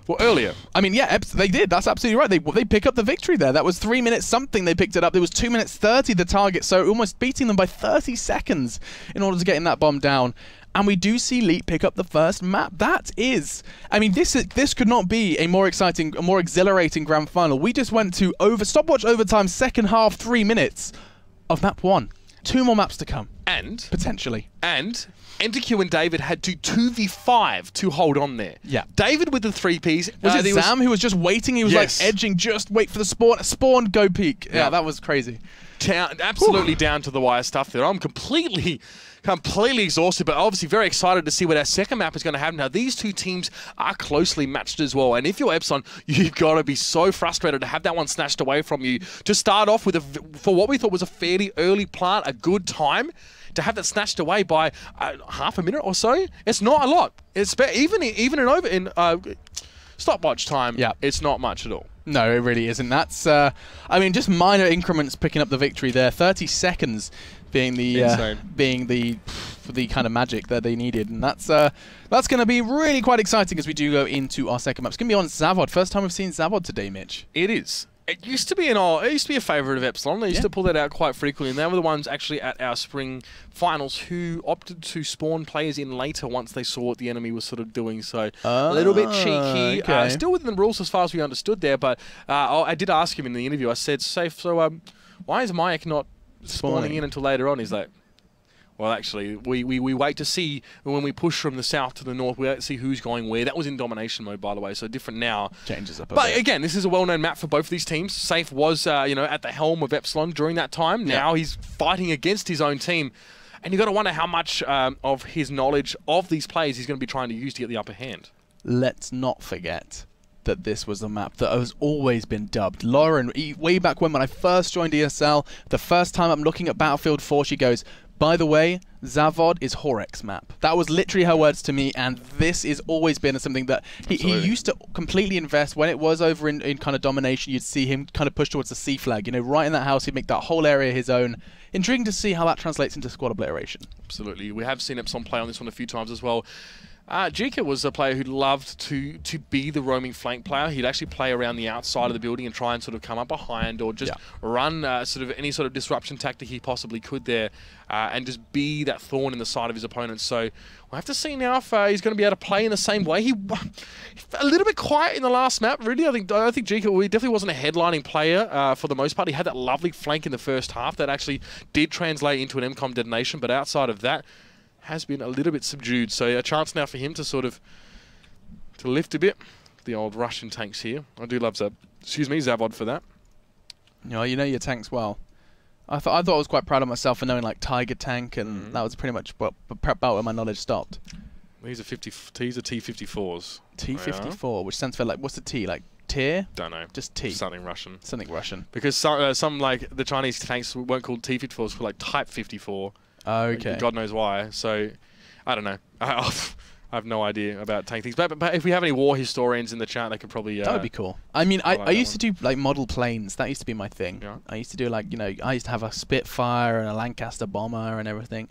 Well, earlier. I mean, yeah, they did. That's absolutely right. They pick up the victory there. That was 3 minutes something they picked it up. There was 2 minutes 30 the target, so almost beating them by 30 seconds in order to getting that bomb down. And we do see Leet pick up the first map. That is, I mean, this could not be a more exciting, a more exhilarating grand final. We just went to stopwatch overtime, second half, 3 minutes of map 1. 2 more maps to come. And potentially. And Q and David had to 2v5 to hold on there. Yeah. David with the 3 Ps. Was it Zam who was just waiting? He was like edging, just wait for the spawn. Spawn, go peek. Yeah, that was crazy. Absolutely down to the wire stuff there. I'm completely exhausted, but obviously very excited to see what our second map is going to have. Now, these two teams are closely matched as well, and if you're Epsilon, you've got to be so frustrated to have that one snatched away from you. To start off with, for what we thought was a fairly early plant, a good time, to have that snatched away by half a minute or so, it's not a lot. It's even in stopwatch time, it's not much at all. No, it really isn't. That's, I mean, just minor increments picking up the victory there. 30 seconds being the kind of magic that they needed, and that's going to be really quite exciting as we do go into our second map. It's going to be on Zavod. First time we've seen Zavod today, Mitch. It is. It used to be a favourite of Epsilon. They used to pull that out quite frequently, and they were the ones actually at our spring finals who opted to spawn players in later once they saw what the enemy was sort of doing. So a little bit cheeky. Okay. Still within the rules as far as we understood there, but I did ask him in the interview. I said, so why is Mayak not spawning in until later on? He's like, well, actually, we wait to see when we push from the south to the north. We wait to see who's going where. That was in domination mode, by the way, so different now. Changes up a bit. But again, this is a well-known map for both of these teams. Safe was, at the helm of Epsilon during that time. Now he's fighting against his own team, and you got to wonder how much of his knowledge of these players he's going to be trying to use to get the upper hand. Let's not forget that this was a map that has always been dubbed. Lauren, way back when I first joined ESL, the first time I'm looking at Battlefield 4, she goes, by the way, Zavod is Horek's map. That was literally her words to me, and this has always been something that he used to completely invest. When it was over in kind of domination, you'd see him kind of push towards the C flag. You know, right in that house, he'd make that whole area his own. Intriguing to see how that translates into squad obliteration. Absolutely. We have seen Epsilon play on this one a few times as well. Jika was a player who loved to be the roaming flank player. He'd actually play around the outside of the building and try and sort of come up behind or just run sort of any sort of disruption tactic he possibly could there and just be that thorn in the side of his opponents. So we'll have to see now if he's going to be able to play in the same way. He a little bit quiet in the last map, really. I think Jika definitely wasn't a headlining player for the most part. He had that lovely flank in the first half that actually did translate into an MCOM detonation, but outside of that, has been a little bit subdued. So a chance now for him to sort of lift a bit. The old Russian tanks here. I do love Zavod for that. You know your tanks well. I thought I was quite proud of myself for knowing like Tiger tank, and that was pretty much about where my knowledge stopped. These are T-54s. T-54, which stands for like, what's the T, like tier? Don't know. Just T. Something Russian. Something Russian. Because some like the Chinese tanks weren't called T-54s, were like Type 54. Okay. God knows why. So, I don't know. I have no idea about tank things. But if we have any war historians in the chat, they could probably... that would be cool. I mean, I used to do like model planes. That used to be my thing. Yeah. I used to do like, I used to have a Spitfire and a Lancaster bomber and everything.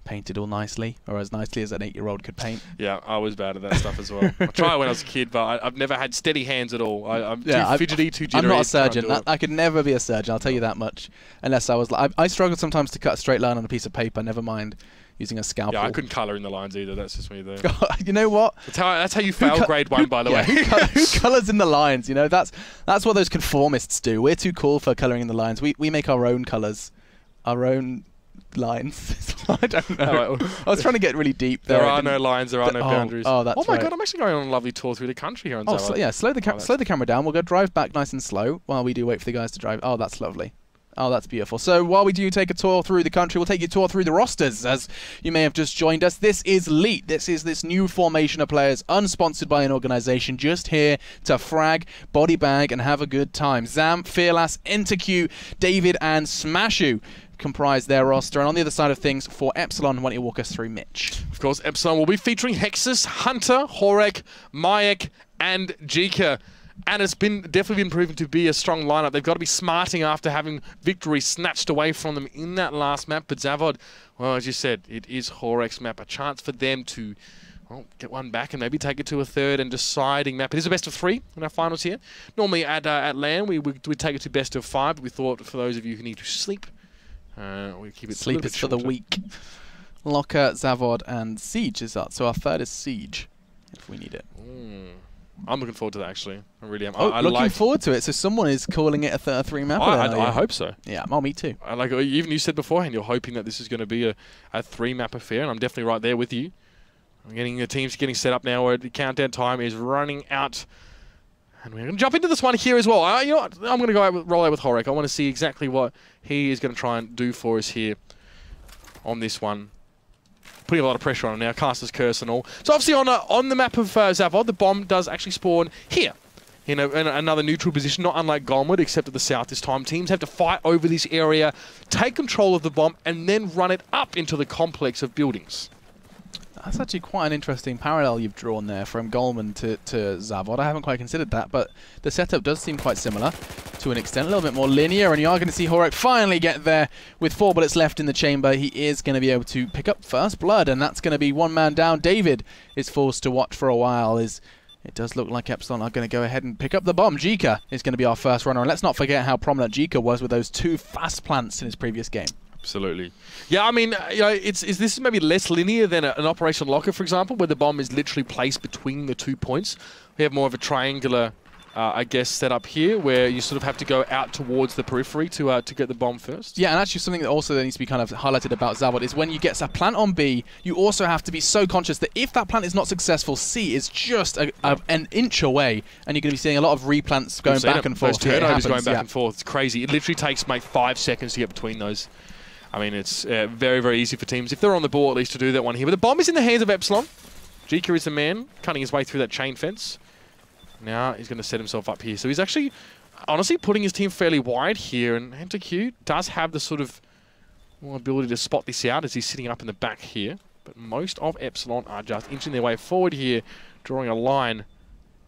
painted all nicely, or as nicely as an 8-year-old could paint. Yeah, I was bad at that stuff as well. I tried when I was a kid, but I've never had steady hands at all. I'm too fidgety, too jittery. I'm not a surgeon. I could never be a surgeon, I'll tell you that much. Unless I was like, I struggled sometimes to cut a straight line on a piece of paper, never mind using a scalpel. Yeah, I couldn't colour in the lines either. That's just me, though. You know what? That's how you fail grade 1, by the way. Who colours in the lines? You know, that's what those conformists do. We're too cool for colouring in the lines. We make our own colours, our own lines. I don't know. Right. I was trying to get really deep there. There are no lines. There are no boundaries. Oh, that's my God! I'm actually going on a lovely tour through the country here. Slow the camera down. We'll go drive back nice and slow while we do wait for the guys to drive. Oh, that's lovely. Oh, that's beautiful. So while we do take a tour through the country, we'll take you a tour through the rosters. As you may have just joined us, this is Leet. This is this new formation of players, unsponsored by an organization, just here to frag, body bag, and have a good time. Zam, Fearless, Interq, David, and Smashu comprise their roster. And on the other side of things, for Epsilon, why don't you walk us through Mitch? Of course, Epsilon will be featuring Hexus, Hunter, Horek, Mayek, and Jika. And it's definitely been proven to be a strong lineup. They've got to be smarting after having victory snatched away from them in that last map. But Zavod, well, as you said, it is Horek's map. A chance for them to get one back and maybe take it to a third and deciding map. It is a best of 3 in our finals here. Normally at LAN, we take it to best of 5. But we thought for those of you who need to sleep, we keep it sleep is for the weak. Locker, Zavod, and Siege is that. So our third is Siege, if we need it. I'm looking forward to that, actually. I really am. Looking forward to it. So someone is calling it a 3-mapper. I hope so. Yeah, well, me too. Even you said beforehand, you're hoping that this is going to be a 3-map affair, and I'm definitely right there with you. I'm getting the teams getting set up now where the countdown time is running out. And we're going to jump into this one here as well. You know what? I'm going to roll out with Horek. I want to see exactly what he is going to try and do for us here on this one. Putting a lot of pressure on him now, Caster's Curse and all. So obviously on the map of Zavod, the bomb does actually spawn here. In another neutral position, not unlike Golmwood, except at the south this time. Teams have to fight over this area, take control of the bomb, and then run it up into the complex of buildings. That's actually quite an interesting parallel you've drawn there from Golman to Zavod. I haven't quite considered that, but the setup does seem quite similar to an extent, a little bit more linear, and you are going to see Horek finally get there with 4 bullets left in the chamber. He is going to be able to pick up first blood, and that's going to be 1 man down. David is forced to watch for a while. It does look like Epsilon are going to go ahead and pick up the bomb. Jika is going to be our first runner, and let's not forget how prominent Jika was with those 2 fast plants in his previous game. Absolutely. Yeah, I mean, you know, this is maybe less linear than an Operation Locker, for example, where the bomb is literally placed between the 2 points. We have more of a triangular, I guess, setup here, where you sort of have to go out towards the periphery to get the bomb first. Yeah, and actually something that also needs to be kind of highlighted about Zavod is when you get a plant on B, you also have to be so conscious that if that plant is not successful, C is just an inch away, and you're going to be seeing a lot of replants going back and forth. Those turnovers going back and forth. It's crazy. It literally takes, mate, 5 seconds to get between those. I mean, it's very, very easy for teams, if they're on the ball, at least to do that one here. But the bomb is in the hands of Epsilon. Jika is the man, cutting his way through that chain fence. Now he's going to set himself up here. So he's actually, honestly, putting his team fairly wide here. And Interq does have the sort of ability to spot this out as he's sitting up in the back here. But most of Epsilon are just inching their way forward here, drawing a line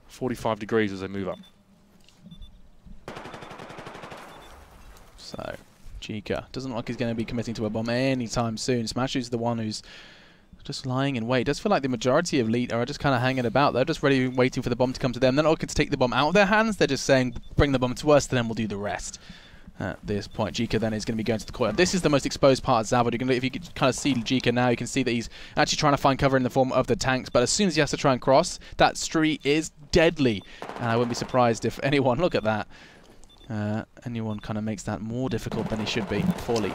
45 degrees as they move up. So Jika doesn't look like he's going to be committing to a bomb anytime soon. Smashu's the one who's just lying in wait. It does feel like the majority of Leet are just kind of hanging about. They're just ready, waiting for the bomb to come to them. They're not looking to take the bomb out of their hands. They're just saying, bring the bomb to us, then we'll do the rest. At this point, Jika then is going to be going to the corner. This is the most exposed part of Zavod. If you can kind of see Jika now, you can see that he's actually trying to find cover in the form of the tanks. But as soon as he has to try and cross, that street is deadly. And I wouldn't be surprised if anyone, look at that, anyone kind of makes that more difficult than he should be for Leet.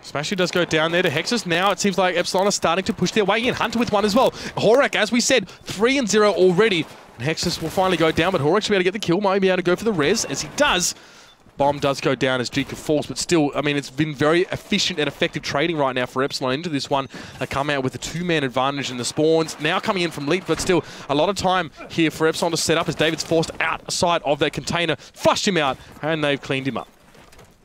Smashy does go down there to Hexus. Now it seems like Epsilon are starting to push their way in. Hunter with 1 as well. Horek, as we said, 3-0 already. And Hexus will finally go down, but Horek should be able to get the kill. Might be able to go for the res, as he does. Bomb does go down as Jika falls, but still, I mean, it's been very efficient and effective trading right now for Epsilon into this one. They come out with a 2-man advantage in the spawns. Now coming in from Leet, but still a lot of time here for Epsilon to set up as David's forced outside of that container. Flushed him out, and they've cleaned him up.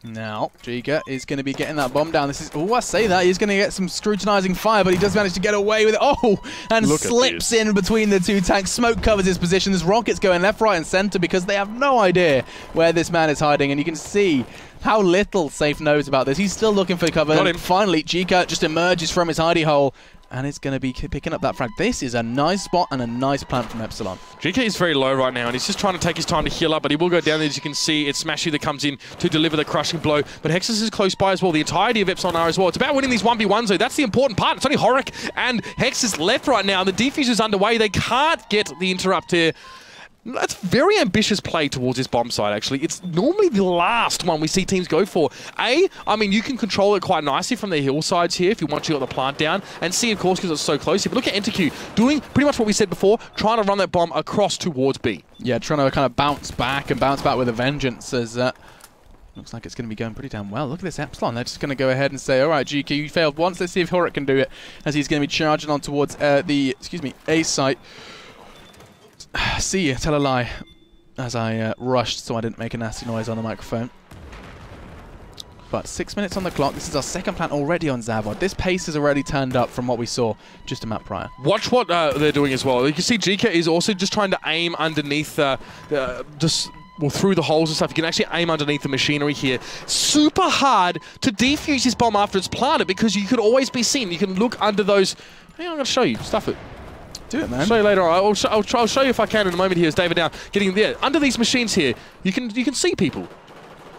Now, Giga is going to be getting that bomb down. This is, oh, I say that. He's going to get some scrutinizing fire, but he does manage to get away with it. Oh, and slips in between the two tanks. Smoke covers his position. There's rockets going left, right, and center because they have no idea where this man is hiding. And you can see how little Safe knows about this. He's still looking for cover. And finally, Giga just emerges from his hidey hole. And it's going to be picking up that frag. This is a nice spot and a nice plant from Epsilon. GK is very low right now, and he's just trying to take his time to heal up, but he will go down there. As you can see, it's Smashy that comes in to deliver the crushing blow. But Hexus is close by as well. The entirety of Epsilon are as well. It's about winning these 1v1s, though. That's the important part. It's only Horik and Hexus left right now. The defuse is underway. They can't get the interrupt here. That's very ambitious play towards this bomb site, actually. It's normally the last one we see teams go for. I mean, you can control it quite nicely from the hillsides here if you want to get the plant down. And C, of course, because it's so close. If you look at EnterQ, doing pretty much what we said before, trying to run that bomb across towards B. Yeah, trying to kind of bounce back with a vengeance as... looks like it's going to be going pretty damn well. Look at this Epsilon. They're just going to go ahead and say, all right, GK, you failed once. Let's see if Horik can do it. As he's going to be charging on towards the, A site. See, tell a lie, as I rushed so I didn't make a nasty noise on the microphone. But 6 minutes on the clock. This is our second plant already on Zavod. This pace has already turned up from what we saw just a map prior. Watch what they're doing as well. You can see GK is also just trying to aim underneath through the holes and stuff. You can actually aim underneath the machinery here. Super hard to defuse this bomb after it's planted because you could always be seen. You can look under those. Hey, I'm going to show you. Stuff it. Do it, man. I'll show you later. I'll show you if I can in a moment here as David down. Getting there. Under these machines here, you can see people.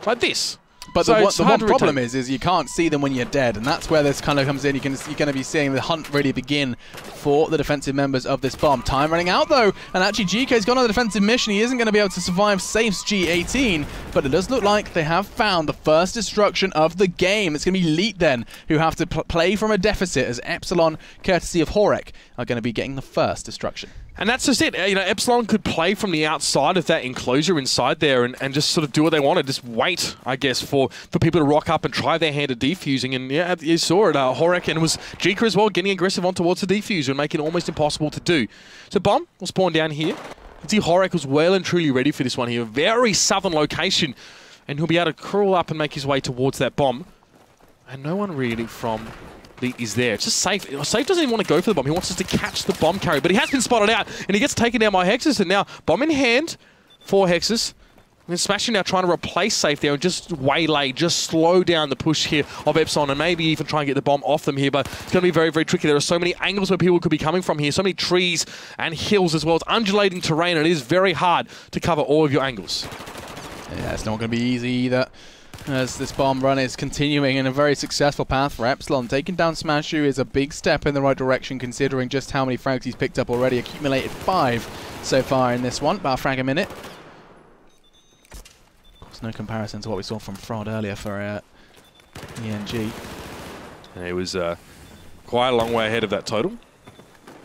Like this. But the one problem is you can't see them when you're dead, and that's where this kind of comes in. You're going to be seeing the hunt really begin for the defensive members of this bomb. Time running out, though, and actually GK's gone on a defensive mission. He isn't going to be able to survive Safe's G18, but it does look like they have found the first destruction of the game. It's going to be Leet, then, who have to play from a deficit, as Epsilon, courtesy of Horik, are going to be getting the first destruction. And that's just it. You know, Epsilon could play from the outside of that enclosure inside there and just sort of do what they wanted. Just wait, I guess, for people to rock up and try their hand at defusing. And yeah, you saw it. Horik and it was Jika as well getting aggressive on towards the defuser and making it almost impossible to do. So bomb will spawn down here. You can see Horik was well and truly ready for this one here. A very southern location. And he'll be able to crawl up and make his way towards that bomb. And no one really from... is there. It's just Safe. Safe doesn't even want to go for the bomb. He wants us to catch the bomb carrier, but he has been spotted out, and he gets taken down by Hexus, and now bomb in hand for Hexus. And Smashing now trying to replace Safe there and just waylay, just slow down the push here of Epsilon, and maybe even try and get the bomb off them here, but it's going to be very, very tricky. There are so many angles where people could be coming from here, so many trees and hills as well. It's undulating terrain, and it is very hard to cover all of your angles. Yeah, it's not going to be easy either, as this bomb run is continuing in a very successful path for Epsilon. Taking down Smashu is a big step in the right direction, considering just how many frags he's picked up already. Accumulated 5 so far in this one, about a frag a minute. Of course, no comparison to what we saw from Fraud earlier for ENG. It was quite a long way ahead of that total.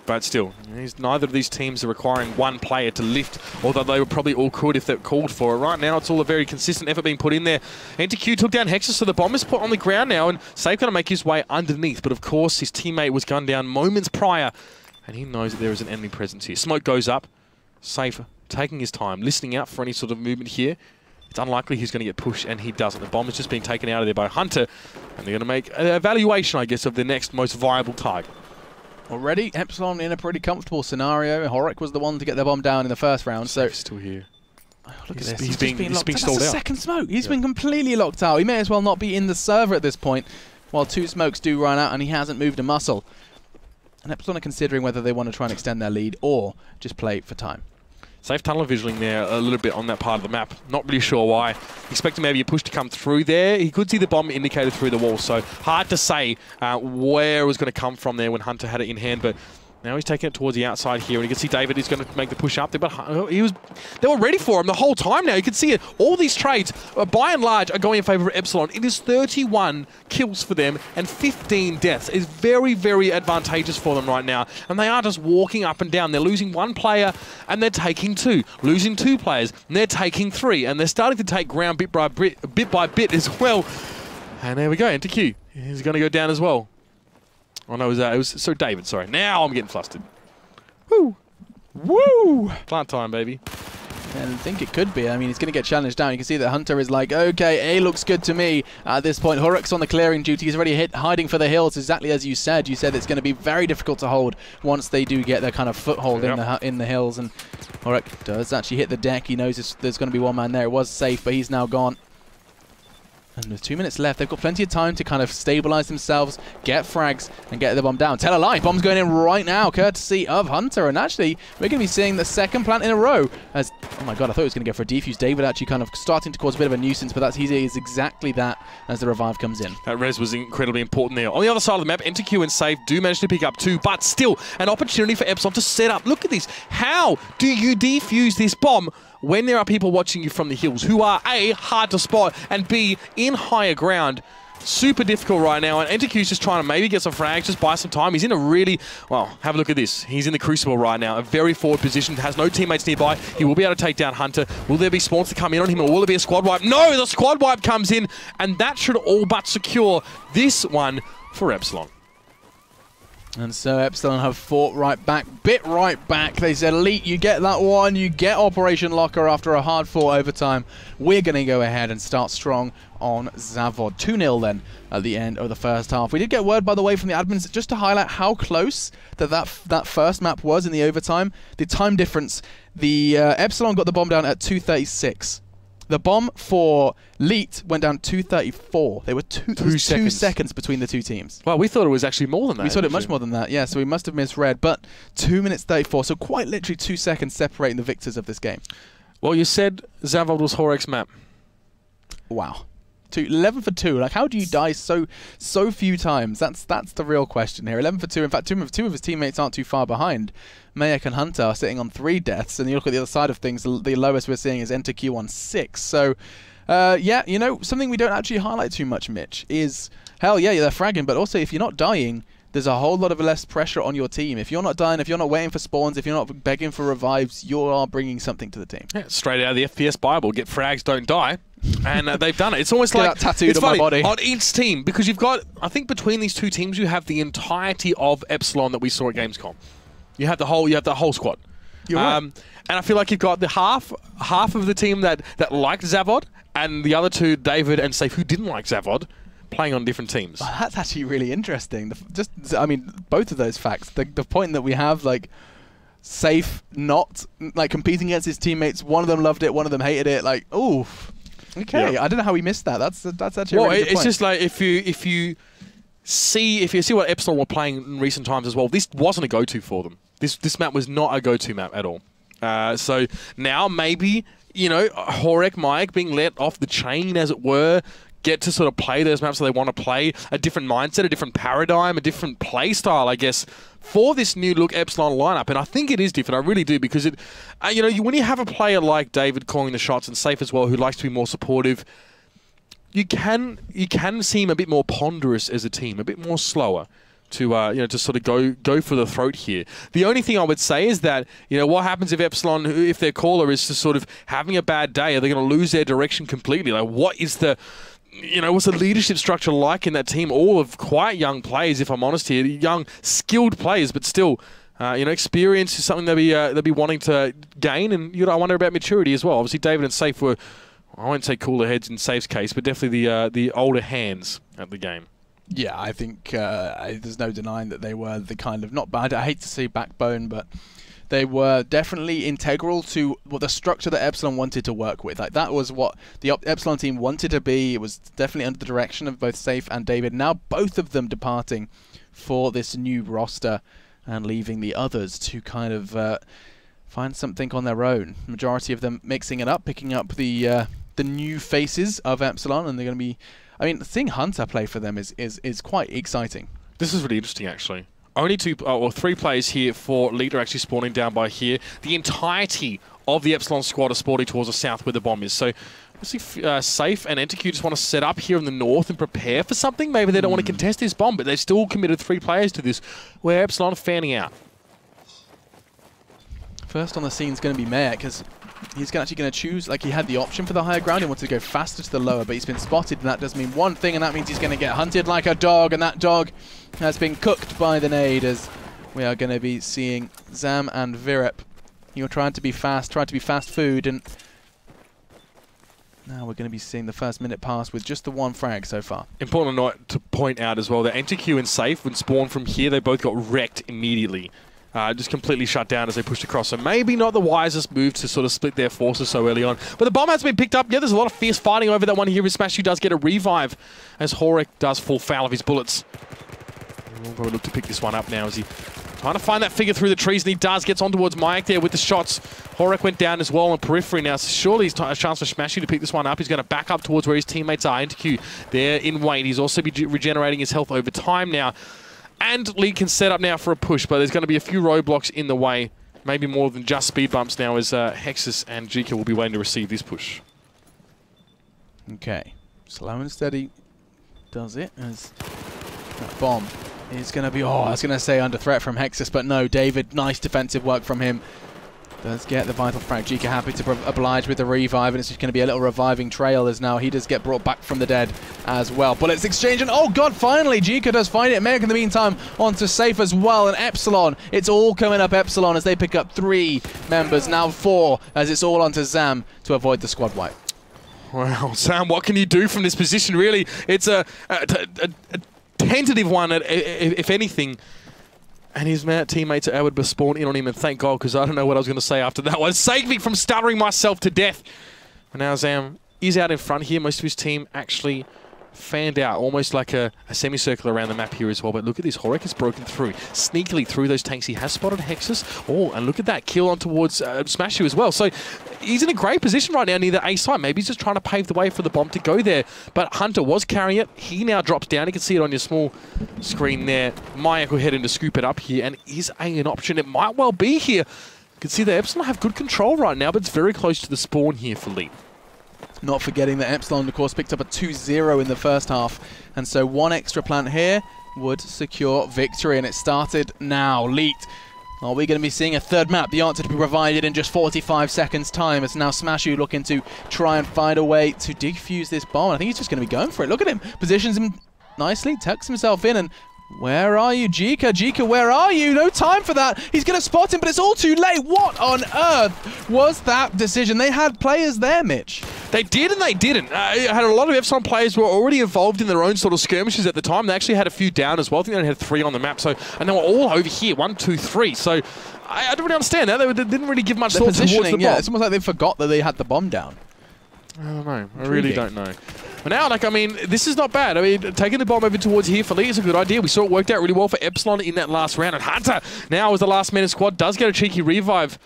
But still, neither of these teams are requiring one player to lift, although they probably all could if they're called for it. Right now, it's all a very consistent effort being put in there. EnterQ took down Hexus, so the bomb is put on the ground now, and Safe going to make his way underneath. But of course, his teammate was gunned down moments prior, and he knows that there is an enemy presence here. Smoke goes up. Safe taking his time, listening out for any sort of movement here. It's unlikely he's going to get pushed, and he doesn't. The bomb is just being taken out of there by Hunter, and they're going to make an evaluation, I guess, of the next most viable target. Already, Epsilon in a pretty comfortable scenario. Horik was the one to get the bomb down in the first round. So still here. Oh, look at this. He's being stalled out. That's a second smoke. He's been completely locked out. He may as well not be in the server at this point, while 2 smokes do run out, and he hasn't moved a muscle. And Epsilon are considering whether they want to try and extend their lead or just play for time. Safe tunnel visualing there a little bit on that part of the map. Not really sure why. Expecting maybe a push to come through there. He could see the bomb indicated through the wall, so hard to say where it was going to come from there when Hunter had it in hand, but now he's taking it towards the outside here, and you can see David is going to make the push up there, but they were ready for him the whole time now. You can see it. All these trades, by and large, are going in favor of Epsilon. It is 31 kills for them and 15 deaths. It's very, very advantageous for them right now, and they are just walking up and down. They're losing 1 player, and they're taking 2. Losing 2 players, and they're taking 3, and they're starting to take ground bit by bit as well. And there we go, EnterQ. He's going to go down as well. Oh no, it was so David, sorry. Now I'm getting flustered. Woo! Woo! Plant time, baby. I think it could be. I mean, he's going to get challenged down. You can see that Hunter is like, okay, A looks good to me at this point. Horek's on the clearing duty. He's already hiding for the hills, exactly as you said. You said it's going to be very difficult to hold once they do get their kind of foothold in the hills. And Horek does actually hit the deck. He knows there's going to be one man there. It was safe, but he's now gone. And with 2 minutes left, they've got plenty of time to kind of stabilize themselves, get frags, and get the bomb down. Tell a lie, bomb's going in right now, courtesy of Hunter. And actually, we're going to be seeing the second plant in a row. As, oh my god, I thought he was going to go for a defuse. David actually kind of starting to cause a bit of a nuisance, but he is exactly that as the revive comes in. That res was incredibly important there. On the other side of the map, NTQ and Safe do manage to pick up 2, but still an opportunity for Epsilon to set up. Look at this. How do you defuse this bomb when there are people watching you from the hills who are A, hard to spot, and B, in higher ground? Super difficult right now, and NTQ's just trying to maybe get some frags, just buy some time. He's in a really, well, have a look at this. He's in the Crucible right now, a very forward position, has no teammates nearby. He will be able to take down Hunter. Will there be spawns to come in on him, or will there be a squad wipe? No, the squad wipe comes in, and that should all but secure this one for Epsilon. And so Epsilon have fought right back, bit right back. They said, Elite, you get that one, you get Operation Locker after a hard-fought overtime. We're going to go ahead and start strong on Zavod. 2-0 then at the end of the first half. We did get word, by the way, from the admins, just to highlight how close that first map was in the overtime. The time difference, the Epsilon got the bomb down at 2:36. The bomb for Leet went down 2:34. They were two seconds between the two teams. Well, we thought it was actually more than that. We thought it much more than that, yeah, so we must have misread. But 2 minutes 34, so quite literally 2 seconds separating the victors of this game. Well, you said Zavod was Horek's map. Wow. 11 for 2. Like, how do you die so few times? That's the real question here. 11 for 2. In fact, two of his teammates aren't too far behind. Mayek and Hunter are sitting on 3 deaths, and you look at the other side of things, the lowest we're seeing is NTQ on 6. So, yeah, you know, something we don't actually highlight too much, Mitch, is, hell yeah, they're fragging, but also if you're not dying, there's a whole lot of less pressure on your team. If you're not dying, if you're not waiting for spawns, if you're not begging for revives, you are bringing something to the team. Yeah, straight out of the FPS Bible, get frags, don't die. And they've done it. It's almost Get like that tattooed on my body. On each team, because you've got, I think between these two teams, you have the entirety of Epsilon that we saw at Gamescom. You have the whole squad. You're right. And I feel like you've got the half of the team that liked Zavod, and the other two, David and Safe, who didn't like Zavod, playing on different teams. Oh, that's actually really interesting. I mean, both of those facts. The point that we have, like, Safe not like competing against his teammates. One of them loved it, one of them hated it. Like, ooh. Okay, yeah. I don't know how we missed that. That's actually a really good point. It's just like if you see what Epsilon were playing in recent times as well, this wasn't a go-to for them. This map was not a go-to map at all. So now maybe, you know, Horek, Mike being let off the chain, as it were, get to sort of play those maps that they want to play, a different mindset, a different paradigm, a different play style, I guess, for this new look Epsilon lineup. And I think it is different, I really do, because it, you know, when you have a player like David calling the shots and Safe as well, who likes to be more supportive, you can seem a bit more ponderous as a team, a bit more slower to you know, to sort of go for the throat here. The only thing I would say is that, you know, what happens if Epsilon, if their caller is just sort of having a bad day, are they going to lose their direction completely? Like, what is the, you know, what's the leadership structure like in that team? All of quite young players, if I'm honest here, young, skilled players, but still, you know, experience is something they'll be wanting to gain, and you know, I wonder about maturity as well. Obviously, David and Safe were, I won't say cooler heads in Safe's case, but definitely the older hands at the game. Yeah, I think there's no denying that they were the kind of, not bad, I hate to say backbone, but they were definitely integral to what the structure that Epsilon wanted to work with. Like, that was what the Epsilon team wanted to be. It was definitely under the direction of both Safe and David. Now both of them departing for this new roster and leaving the others to kind of find something on their own. Majority of them mixing it up, picking up the new faces of Epsilon, and they're going to be, I mean, seeing Hunter play for them is quite exciting. This is really interesting, actually. Only 2 or 3 players here for Lead are actually spawning down by here. The entirety of the Epsilon squad are spawning towards the south where the bomb is. So, obviously, Safe and NTQ just want to set up here in the north and prepare for something. Maybe they don't want to contest this bomb, but they've still committed 3 players to this, where Epsilon are fanning out. First on the scene is going to be Mayek, because he's actually going to choose, like, he had the option for the higher ground. He wanted to go faster to the lower, but he's been spotted, and that does mean one thing, and that means he's going to get hunted like a dog, and that dog has been cooked by the nade, as we are going to be seeing Zam and Virep You're trying to be fast, trying to be fast food, and now we're going to be seeing the first minute pass with just the one frag so far. Important to point out as well that NTQ and Safe, when spawned from here, they both got wrecked immediately. Just completely shut down as they pushed across. So maybe not the wisest move to sort of split their forces so early on. But the bomb has been picked up. Yeah, there's a lot of fierce fighting over that one here. Smashu does get a revive as Horek does fall foul of his bullets. We'll probably look to pick this one up now as he trying to find that figure through the trees, and he does. Gets on towards Mike there with the shots. Horek went down as well on periphery now. So surely he's a chance for Smashy to pick this one up. He's going to back up towards where his teammates are. NTQ there in wait. He's also regenerating his health over time now. And Lee can set up now for a push, but there's going to be a few roadblocks in the way. Maybe more than just speed bumps now as Hexus and Jika will be waiting to receive this push. Okay. Slow and steady does it as that bomb is going to be, I was going to say under threat from Hexus, but no, David, nice defensive work from him. Does get the vital frag. Jika happy to oblige with the revive, and it's just going to be a little reviving trail as now he does get brought back from the dead as well. Bullets exchange, and oh god, finally Jika does find it. Merrick in the meantime onto Safe as well, and Epsilon, it's all coming up Epsilon as they pick up 3 members, now 4, as it's all onto Zam to avoid the squad wipe. Well, Sam, what can you do from this position, really? It's a tentative one, if anything. And his teammates are able to spawn in on him, and thank God, because I don't know what I was going to say after that one. Save me from stuttering myself to death. And now Zam is out in front here. Most of his team actually fanned out, almost like a semicircle around the map here as well. But look at this, Horek has broken through, sneakily through those tanks. He has spotted Hexus. Oh, and look at that kill on towards Smashu as well. So he's in a great position right now near the A site. Maybe he's just trying to pave the way for the bomb to go there. But Hunter was carrying it. He now drops down. You can see it on your small screen there. Mayak will head in to scoop it up here, and is an option. It might well be here. You can see the Epsilon have good control right now, but it's very close to the spawn here for Lee. Not forgetting that Epsilon, of course, picked up a 2-0 in the first half. And so one extra plant here would secure victory. And it started now. Leet. Are we going to be seeing a third map? The answer to be provided in just 45 seconds' time. It's now Smashu looking to try and find a way to defuse this bomb. I think he's just going to be going for it. Look at him. Positions him nicely. Tucks himself in and... Where are you, Jika? Jika, where are you? No time for that. He's going to spot him, but it's all too late. What on earth was that decision? They had players there, Mitch. They did and they didn't. I had a lot of Epsilon players who were already involved in their own sort of skirmishes at the time. They actually had a few down as well. I think they had 3 on the map. So, and they were all over here, 1, 2, 3. So I don't really understand that. They didn't really give much thought towards the bomb. Yeah, it's almost like they forgot that they had the bomb down. I don't know. I really don't know. But now, like, I mean, this is not bad. I mean, taking the bomb over towards here for Lee is a good idea. We saw it worked out really well for Epsilon in that last round. And Hunter, now as the last man in squad, does get a cheeky revive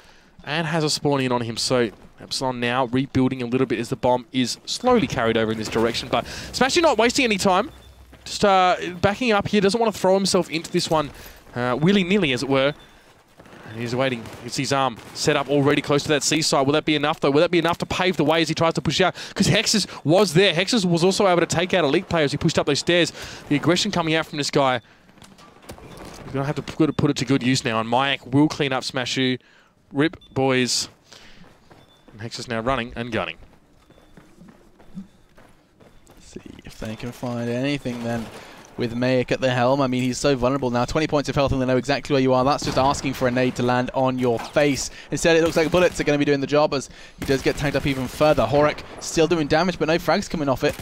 and has a spawn in on him. So Epsilon now rebuilding a little bit as the bomb is slowly carried over in this direction. But Smashy not wasting any time. Just backing up here. Doesn't want to throw himself into this one willy-nilly, as it were. And he's waiting. You can see Zam set up already close to that seaside. Will that be enough, though? Will that be enough to pave the way as he tries to push out? Because Hexus was there. Hexus was also able to take out Elite players. He pushed up those stairs. The aggression coming out from this guy. He's going to have to put it to good use now. And Mayak will clean up Smashu. Rip, boys. And Hexus now running and gunning. See if they can find anything then. With Mayak at the helm. I mean, he's so vulnerable now. 20 points of health and they know exactly where you are. That's just asking for a nade to land on your face. Instead, it looks like bullets are going to be doing the job as he does get tanked up even further. Horek still doing damage, but no frags coming off it.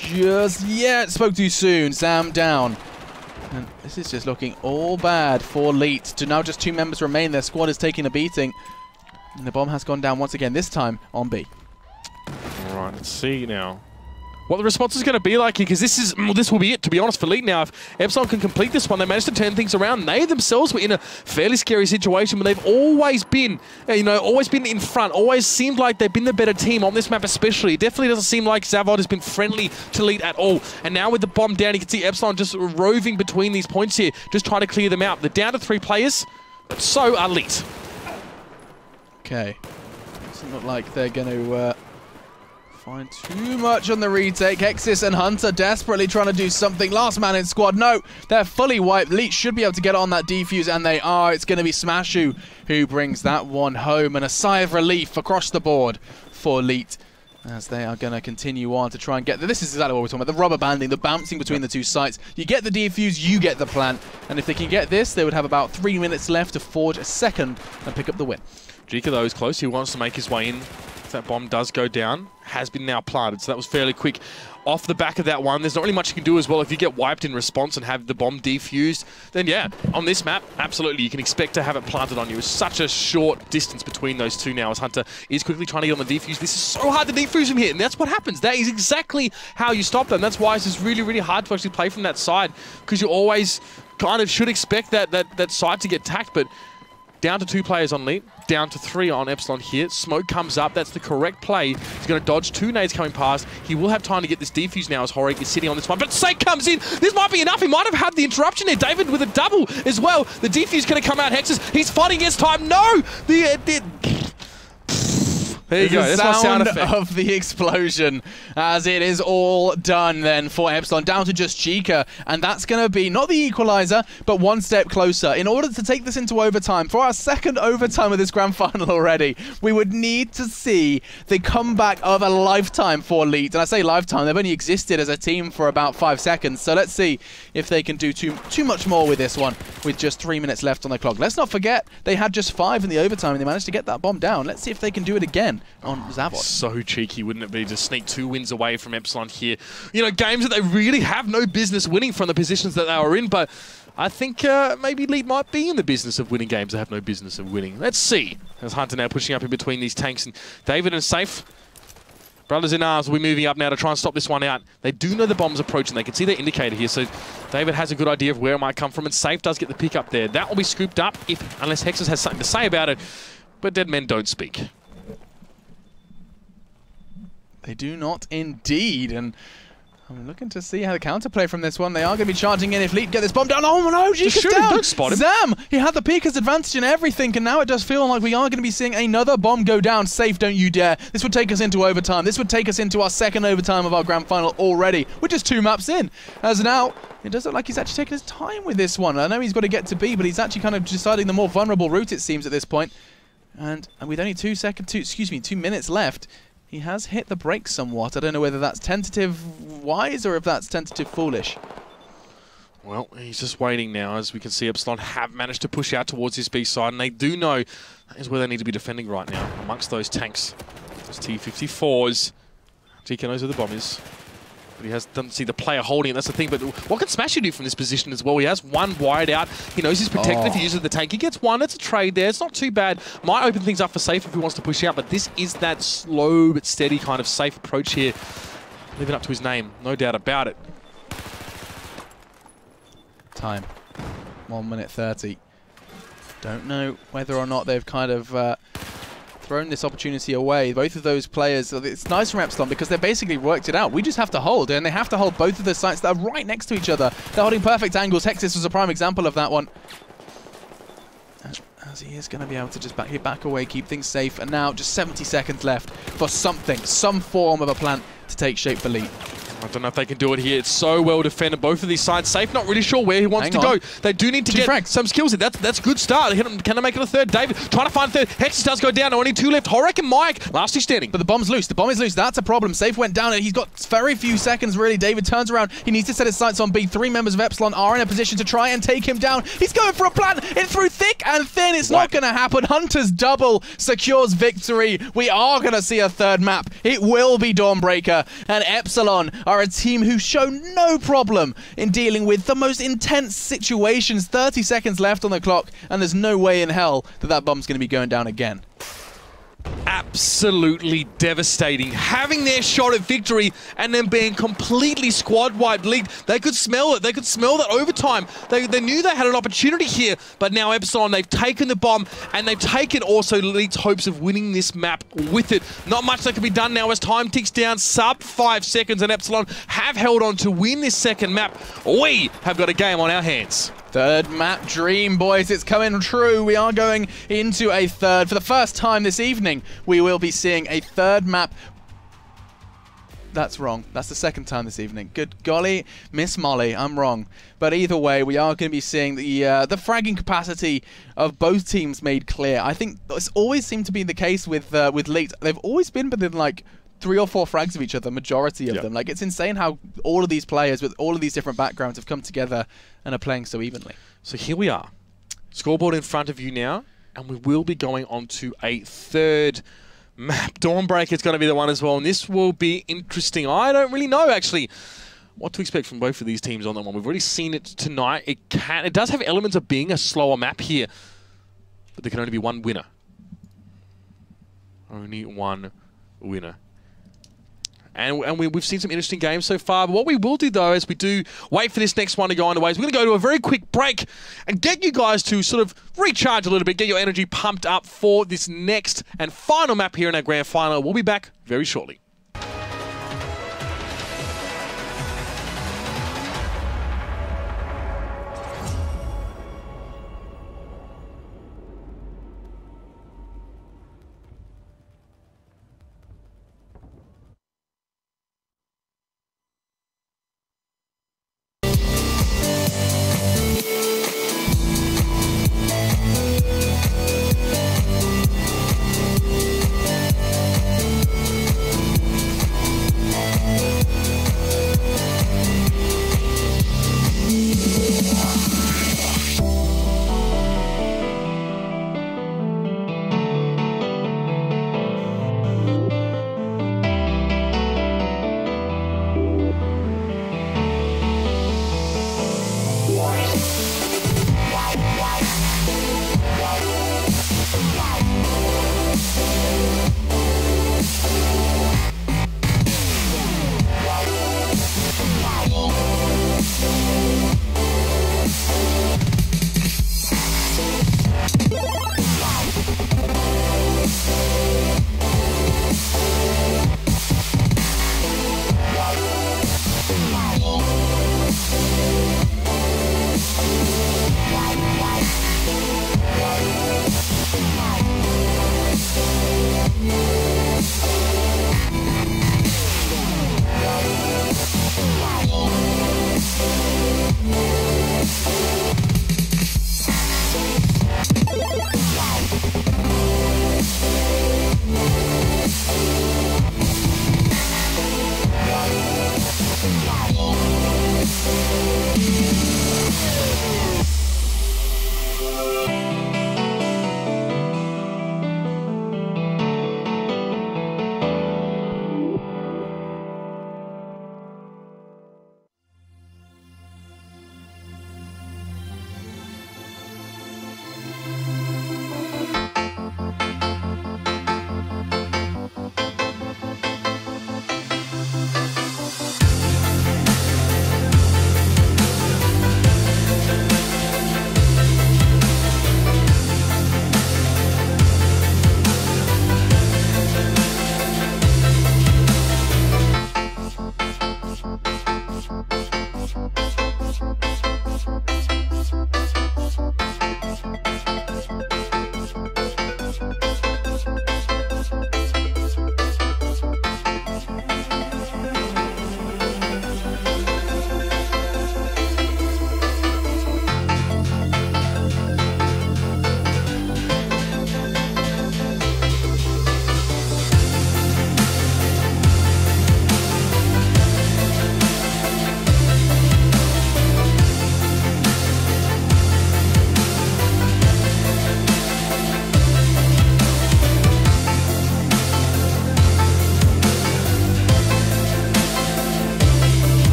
It spoke too soon. Zam down. And this is just looking all bad for Leet. To now just 2 members remain. Their squad is taking a beating. And the bomb has gone down once again, this time on B. All right, let's see now what the response is going to be like here, because this will be it, to be honest, for Leet now. If Epsilon can complete this one, they managed to turn things around. They themselves were in a fairly scary situation, but they've always been, always been in front, always seemed like they've been the better team on this map especially. It definitely doesn't seem like Zavod has been friendly to Leet at all. And now with the bomb down, you can see Epsilon just roving between these points here, just trying to clear them out. They're down to 3 players, but so are Leet. Okay. Doesn't look like they're going to... find too much on the retake. Hexus and Hunter desperately trying to do something. Last man in squad. No, they're fully wiped. Leet should be able to get on that defuse, and they are. It's going to be Smashu who brings that one home. And a sigh of relief across the board for Leet as they are going to continue on to try and get... This is exactly what we're talking about. The rubber banding, the bouncing between the 2 sites. You get the defuse, you get the plant. And if they can get this, they would have about 3 minutes left to forge a second and pick up the win. Jika, though, is close. He wants to make his way in. If that bomb does go down, has been now planted, so that was fairly quick. Off the back of that one, there's not really much you can do as well. If you get wiped in response and have the bomb defused, then yeah, on this map, absolutely, you can expect to have it planted on you. It's such a short distance between those two now as Hunter is quickly trying to get on the defuse. This is so hard to defuse from here, and that's what happens. That is exactly how you stop them. That's why it's just really, really hard to actually play from that side, because you always kind of should expect that side to get tacked, but down to 2 players on Leap, down to 3 on Epsilon here. Smoke comes up. That's the correct play. He's going to dodge 2 nades coming past. He will have time to get this defuse now as Horek is sitting on this one. But Sake comes in. This might be enough. He might have had the interruption there. David with a double as well. The defuse going to come out. Hexes. He's fighting against time. No! There you go. That's my sound effect of the explosion as it is all done then for Epsilon, down to just Jika, and that's going to be not the equalizer, but one step closer. In order to take this into overtime, for our second overtime of this grand final already, we would need to see the comeback of a lifetime for Elite. And I say lifetime, they've only existed as a team for about 5 seconds, so let's see if they can do too much more with this one with just 3 minutes left on the clock. Let's not forget, they had just 5 in the overtime and they managed to get that bomb down. Let's see if they can do it again on Zavod. So cheeky, wouldn't it be, to sneak 2 wins away from Epsilon here? You know, games that they really have no business winning from the positions that they were in, but I think maybe Elite might be in the business of winning games they have no business of winning. Let's see. As Hunter now pushing up in between these tanks, and David and Safe, brothers in arms, will be moving up now to try and stop this one out. They do know the bomb's approaching. They can see their indicator here, so David has a good idea of where it might come from, and Safe does get the pick up there. That will be scooped up unless Hexes has something to say about it, but dead men don't speak. They do not indeed, and I'm looking to see how the counterplay from this one. They are going to be charging in if Leap get this bomb down. Oh no, Jika's down! Don't spot him. Zam! He had the Pika's advantage and everything, and now it does feel like we are going to be seeing another bomb go down. Safe, don't you dare. This would take us into overtime. This would take us into our second overtime of our grand final already. We're just 2 maps in. As now, it does look like he's actually taking his time with this one. I know he's got to get to B, but he's actually kind of deciding the more vulnerable route, it seems, at this point. And with only 2 minutes left, he has hit the brakes somewhat. I don't know whether that's tentative-wise or if that's tentative-foolish. Well, he's just waiting now. As we can see, Epsilon have managed to push out towards his B side, and they do know that is where they need to be defending right now, amongst those tanks. Those T-54s. GK knows where the bomb is, but he doesn't see the player holding it. That's the thing. But what can Smashy do from this position as well? He has 1 wide out. He knows he's protected if he uses the tank. He gets 1. It's a trade there. It's not too bad. Might open things up for Safe if he wants to push out, but this is that slow but steady kind of Safe approach here. Living up to his name, no doubt about it. Time. 1 minute 30. Don't know whether or not they've kind of thrown this opportunity away. Both of those players, it's nice from Epsilon because they basically worked it out. We just have to hold, and they have to hold both of the sites that are right next to each other. They're holding perfect angles. Hexis was a prime example of that one. As he is going to be able to just back away, keep things safe, and now just 70 seconds left for some form of a plan to take shape for Lee. I don't know if they can do it here. It's so well defended. Both of these sides safe. Not really sure where he wants to go. They do need to get some skills in. That's a good start. Can they make it a third? David trying to find third. Hexus does go down. Only 2 left. Horek and Mike. Last two standing. But the bomb's loose. The bomb is loose. That's a problem. Safe went down and he's got very few seconds really. David turns around. He needs to set his sights on B. 3 members of Epsilon are in a position to try and take him down. He's going for a plant. In through thick and thin. It's not going to happen. Hunter's double secures victory. We are going to see a third map. It will be Dawnbreaker. And Epsilon are a team who show no problem in dealing with the most intense situations. 30 seconds left on the clock, and there's no way in hell that bomb's going to be going down again. Absolutely devastating. Having their shot at victory and then being completely squad-wiped. They could smell it. They could smell that overtime. They knew they had an opportunity here, but now Epsilon, they've taken the bomb and they've taken also Elite's hopes of winning this map with it. Not much that can be done now as time ticks down. Sub 5 seconds, and Epsilon have held on to win this second map. We have got a game on our hands. Third map dream, boys. It's coming true. We are going into a third. For the first time this evening, we will be seeing a third map. That's wrong. That's the second time this evening. Good golly, Miss Molly, I'm wrong. But either way, we are going to be seeing the fragging capacity of both teams made clear. I think it's always seemed to be the case with Leet. They've always been within like 3 or 4 frags of each other, majority of them. Like, it's insane how all of these players with all of these different backgrounds have come together and are playing so evenly. So here we are. Scoreboard in front of you now. And we will be going on to a third map. Dawnbreaker is going to be the one as well, and this will be interesting. I don't really know, actually, what to expect from both of these teams on that one. We've already seen it tonight. It does have elements of being a slower map here, but there can only be one winner. Only one winner. And we've seen some interesting games so far. But what we will do, though, is we do wait for this next one to go underway. So we're going to go to a very quick break and get you guys to sort of recharge a little bit, get your energy pumped up for this next and final map here in our grand final. We'll be back very shortly.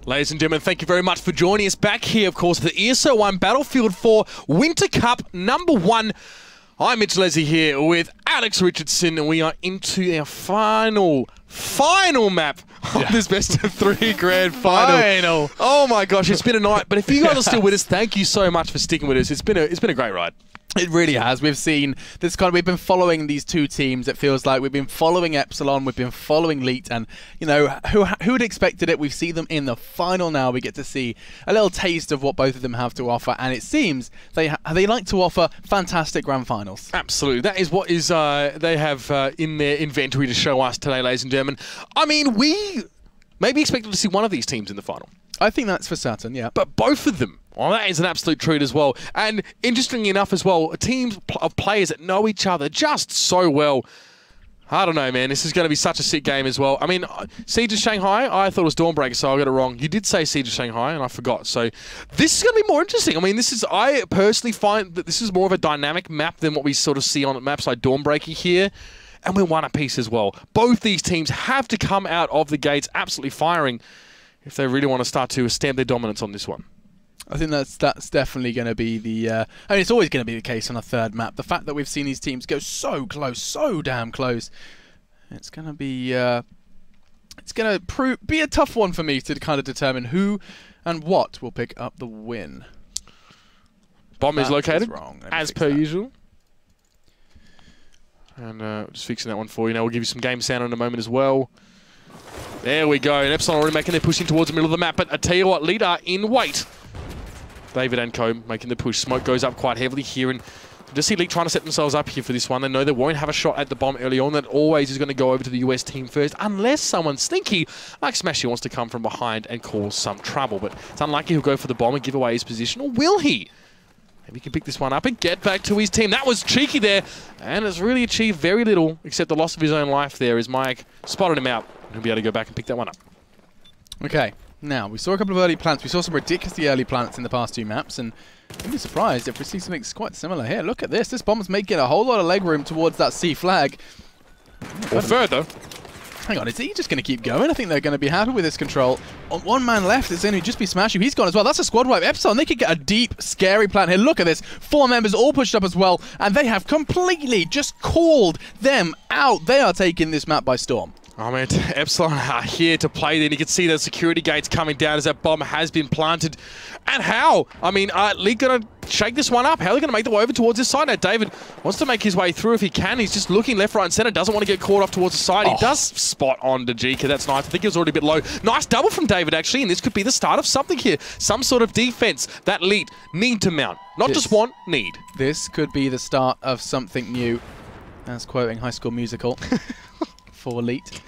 Ladies and gentlemen, thank you very much for joining us back here, of course, the ESL One Battlefield 4 Winter Cup #1. I'm Mitch Leslie here with Alex Richardson, and we are into our final map of this best of 3 grand final. Oh my gosh, it's been a night. But if you guys are still with us, thank you so much for sticking with us. It's been a great ride. It really has. We've seen this we've been following these two teams. It feels like we've been following Epsilon, we've been following Leet, and you know, who had expected it? We see them in the final now. We get to see a little taste of what both of them have to offer, and it seems they like to offer fantastic grand finals. Absolutely, that is what is they have in their inventory to show us today, ladies and gentlemen. I mean, we maybe expected to see one of these teams in the final. I think that's for certain, yeah. But both of them. Well, that is an absolute treat as well. And interestingly enough as well, teams of players that know each other just so well. I don't know, man. This is going to be such a sick game as well. I mean, Siege of Shanghai, I thought it was Dawnbreaker, so I got it wrong. You did say Siege of Shanghai, and I forgot. So this is going to be more interesting. I mean, I personally find that this is more of a dynamic map than what we sort of see on maps like Dawnbreaker here. And we're one apiece as well. Both these teams have to come out of the gates absolutely firing if they really want to start to stamp their dominance on this one. I think that's definitely going to be the... I mean, it's always going to be the case on a third map. The fact that we've seen these teams go so close, so damn close, it's going to be... it's going to be a tough one for me to kind of determine who and what will pick up the win. Bomb is located, as per usual. And just fixing that one for you now. We'll give you some game sound in a moment as well. There we go. And Epsilon already making their push in towards the middle of the map. But I tell you what, Lead are in wait. David and Co making the push. Smoke goes up quite heavily here. And just see League trying to set themselves up here for this one. They know they won't have a shot at the bomb early on. That always is going to go over to the US team first. Unless someone sneaky like Smashy wants to come from behind and cause some trouble. But it's unlikely he'll go for the bomb and give away his position. Or will he? Maybe he can pick this one up and get back to his team. That was cheeky there. And it's really achieved very little except the loss of his own life there as Mike spotted him out. He'll be able to go back and pick that one up. Okay, now we saw a couple of early plants. We saw some ridiculously early plants in the past 2 maps, and I'm surprised if we see something quite similar here. Look at this. This bomb's making a whole lot of leg room towards that C flag. Or further. Hang on, is he just going to keep going? I think they're going to be happy with this control. On 1 man left, it's going to just be Smashy. He's gone as well. That's a squad wipe. Epsilon, they could get a deep, scary plant here. Look at this. 4 members all pushed up as well, and they have completely just called them out. They are taking this map by storm. Oh man, Epsilon are here to play then. You can see the security gates coming down as that bomb has been planted. And how? I mean, League going to shake this one up. How are they going to make the way over towards this side? Now, David wants to make his way through if he can. He's just looking left, right, and center. Doesn't want to get caught off towards the side. He does spot on Dajika. That's nice. I think he was already a bit low. Nice double from David, actually, and this could be the start of something here. Some sort of defense that League need to mount. Not just want, need. This could be the start of something new. As quoting High School Musical. For Leet.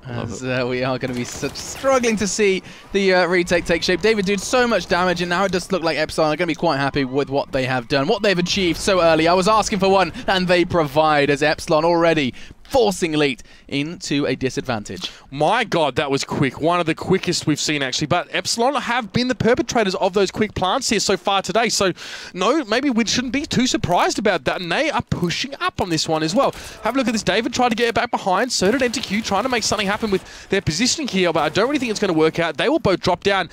As we are going to be struggling to see the retake take shape. David did so much damage, and now it does look like Epsilon are going to be quite happy with what they have done, what they've achieved so early. I was asking for one, and they provide, as Epsilon already forcing Leet into a disadvantage. My God, that was quick. One of the quickest we've seen, actually. But Epsilon have been the perpetrators of those quick plants here so far today. So, no, maybe we shouldn't be too surprised about that. And they are pushing up on this one as well. Have a look at this. David tried to get back behind. So did NTQ, trying to make something happen with their positioning here. But I don't really think it's going to work out. They will both drop down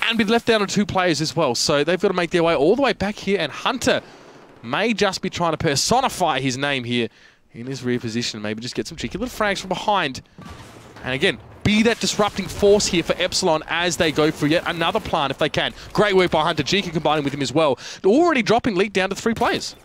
and be left down to 2 players as well. So they've got to make their way all the way back here. And Hunter may just be trying to personify his name here in his rear position. Maybe just get some cheeky little frags from behind. And again, be that disrupting force here for Epsilon as they go for yet another plant if they can. Great work by Hunter. Jika combining with him as well. Already dropping Leet down to 3 players.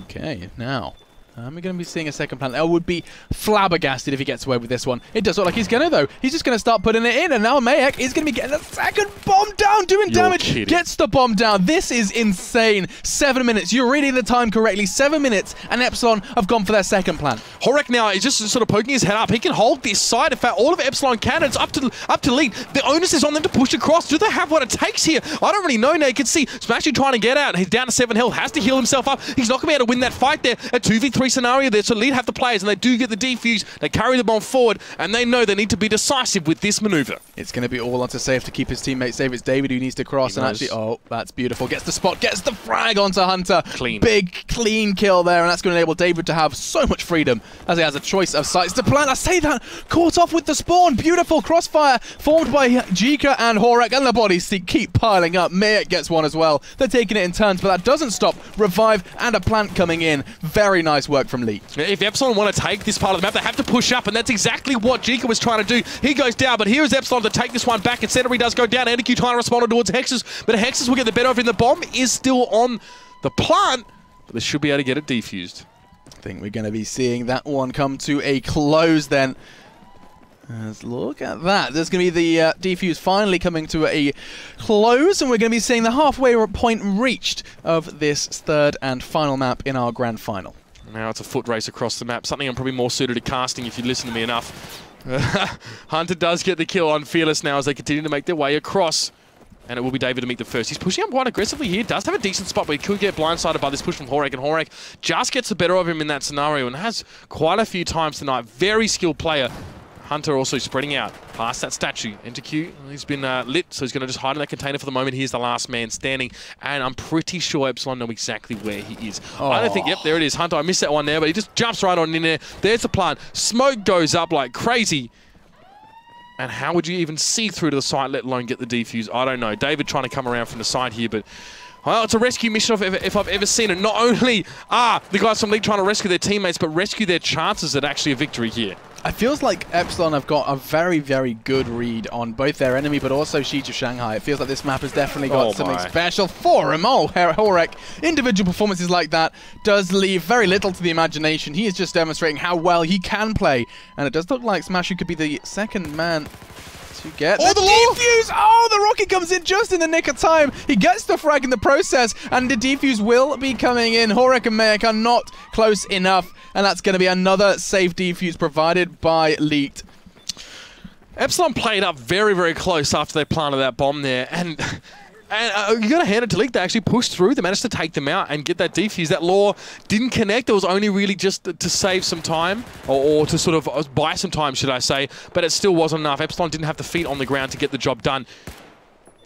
Okay, now... we're going to be seeing a second plant. I would be flabbergasted if he gets away with this one. It does look like he's going to, though. He's just going to start putting it in, and now Mayek is going to be getting a second bomb down, doing damage. Kidding. Gets the bomb down. This is insane. 7 minutes. You're reading the time correctly. 7 minutes, and Epsilon have gone for their second plant. Horek now is just sort of poking his head up. He can hold this side. In fact, all of Epsilon can. It's up to Lead. The onus is on them to push across. Do they have what it takes here? I don't really know now. You can see Smashy trying to get out. He's down to 7 health. Has to heal himself up. He's not going to be able to win that fight there. A 2v3 scary scenario there. So Elite have the players, and they do get the defuse. They carry the bomb forward, and they know they need to be decisive with this maneuver. It's going to be all onto Safe to keep his teammates safe. It's David who needs to cross, and actually, oh, that's beautiful. Gets the spot, gets the frag onto Hunter. Clean. Big, clean kill there, and that's going to enable David to have so much freedom as he has a choice of sites to plant. I say that, caught off with the spawn. Beautiful crossfire formed by Jika and Horek, and the bodies keep piling up. Mayek gets one as well. They're taking it in turns, but that doesn't stop. Revive and a plant coming in. Very nice work from Lee. If Epsilon want to take this part of the map, they have to push up, and that's exactly what Jika was trying to do. He goes down, but here is Epsilon to take this one back, and Century does go down. NQ trying to respond towards Hexus, but Hexus will get the better of him. The bomb is still on the plant, but they should be able to get it defused. I think we're going to be seeing that one come to a close then. Let's look at that. There's going to be the defuse finally coming to a close, and we're going to be seeing the halfway point reached of this third and final map in our grand final. Now it's a foot race across the map, something I'm probably more suited to casting if you listen to me enough. Hunter does get the kill on Fearless now as they continue to make their way across. And it will be David to meet the first. He's pushing up quite aggressively here. Does have a decent spot, but he could get blindsided by this push from Horek. And Horek just gets the better of him in that scenario and has quite a few times tonight. Very skilled player. Hunter also spreading out past that statue. Enter Q, he's been lit, so he's going to just hide in that container for the moment. He's the last man standing, and I'm pretty sure Epsilon know exactly where he is. Oh. I don't think, yep, there it is. Hunter, I missed that one there, but he just jumps right on in there. There's the plant. Smoke goes up like crazy. And how would you even see through to the site, let alone get the defuse? I don't know. David trying to come around from the side here, but well, it's a rescue mission if I've ever seen it. Not only are the guys from League trying to rescue their teammates, but rescue their chances at actually a victory here. It feels like Epsilon have got a very, very good read on both their enemy, but also Siege of Shanghai. It feels like this map has definitely got something special for him. Oh, Horek, individual performances like that does leave very little to the imagination. He is just demonstrating how well he can play, and it does look like Smashu could be the second man to get the defuse. Oh, the rocket comes in just in the nick of time. He gets the frag in the process, and the defuse will be coming in. Horek and Mayek are not close enough, and that's going to be another safe defuse provided by Leet. Epsilon played up very, very close after they planted that bomb there, and you got to hand it to League. They actually pushed through. They managed to take them out and get that defuse. That law didn't connect. It was only really just to save some time, or to sort of buy some time, should I say. But it still wasn't enough. Epsilon didn't have the feet on the ground to get the job done.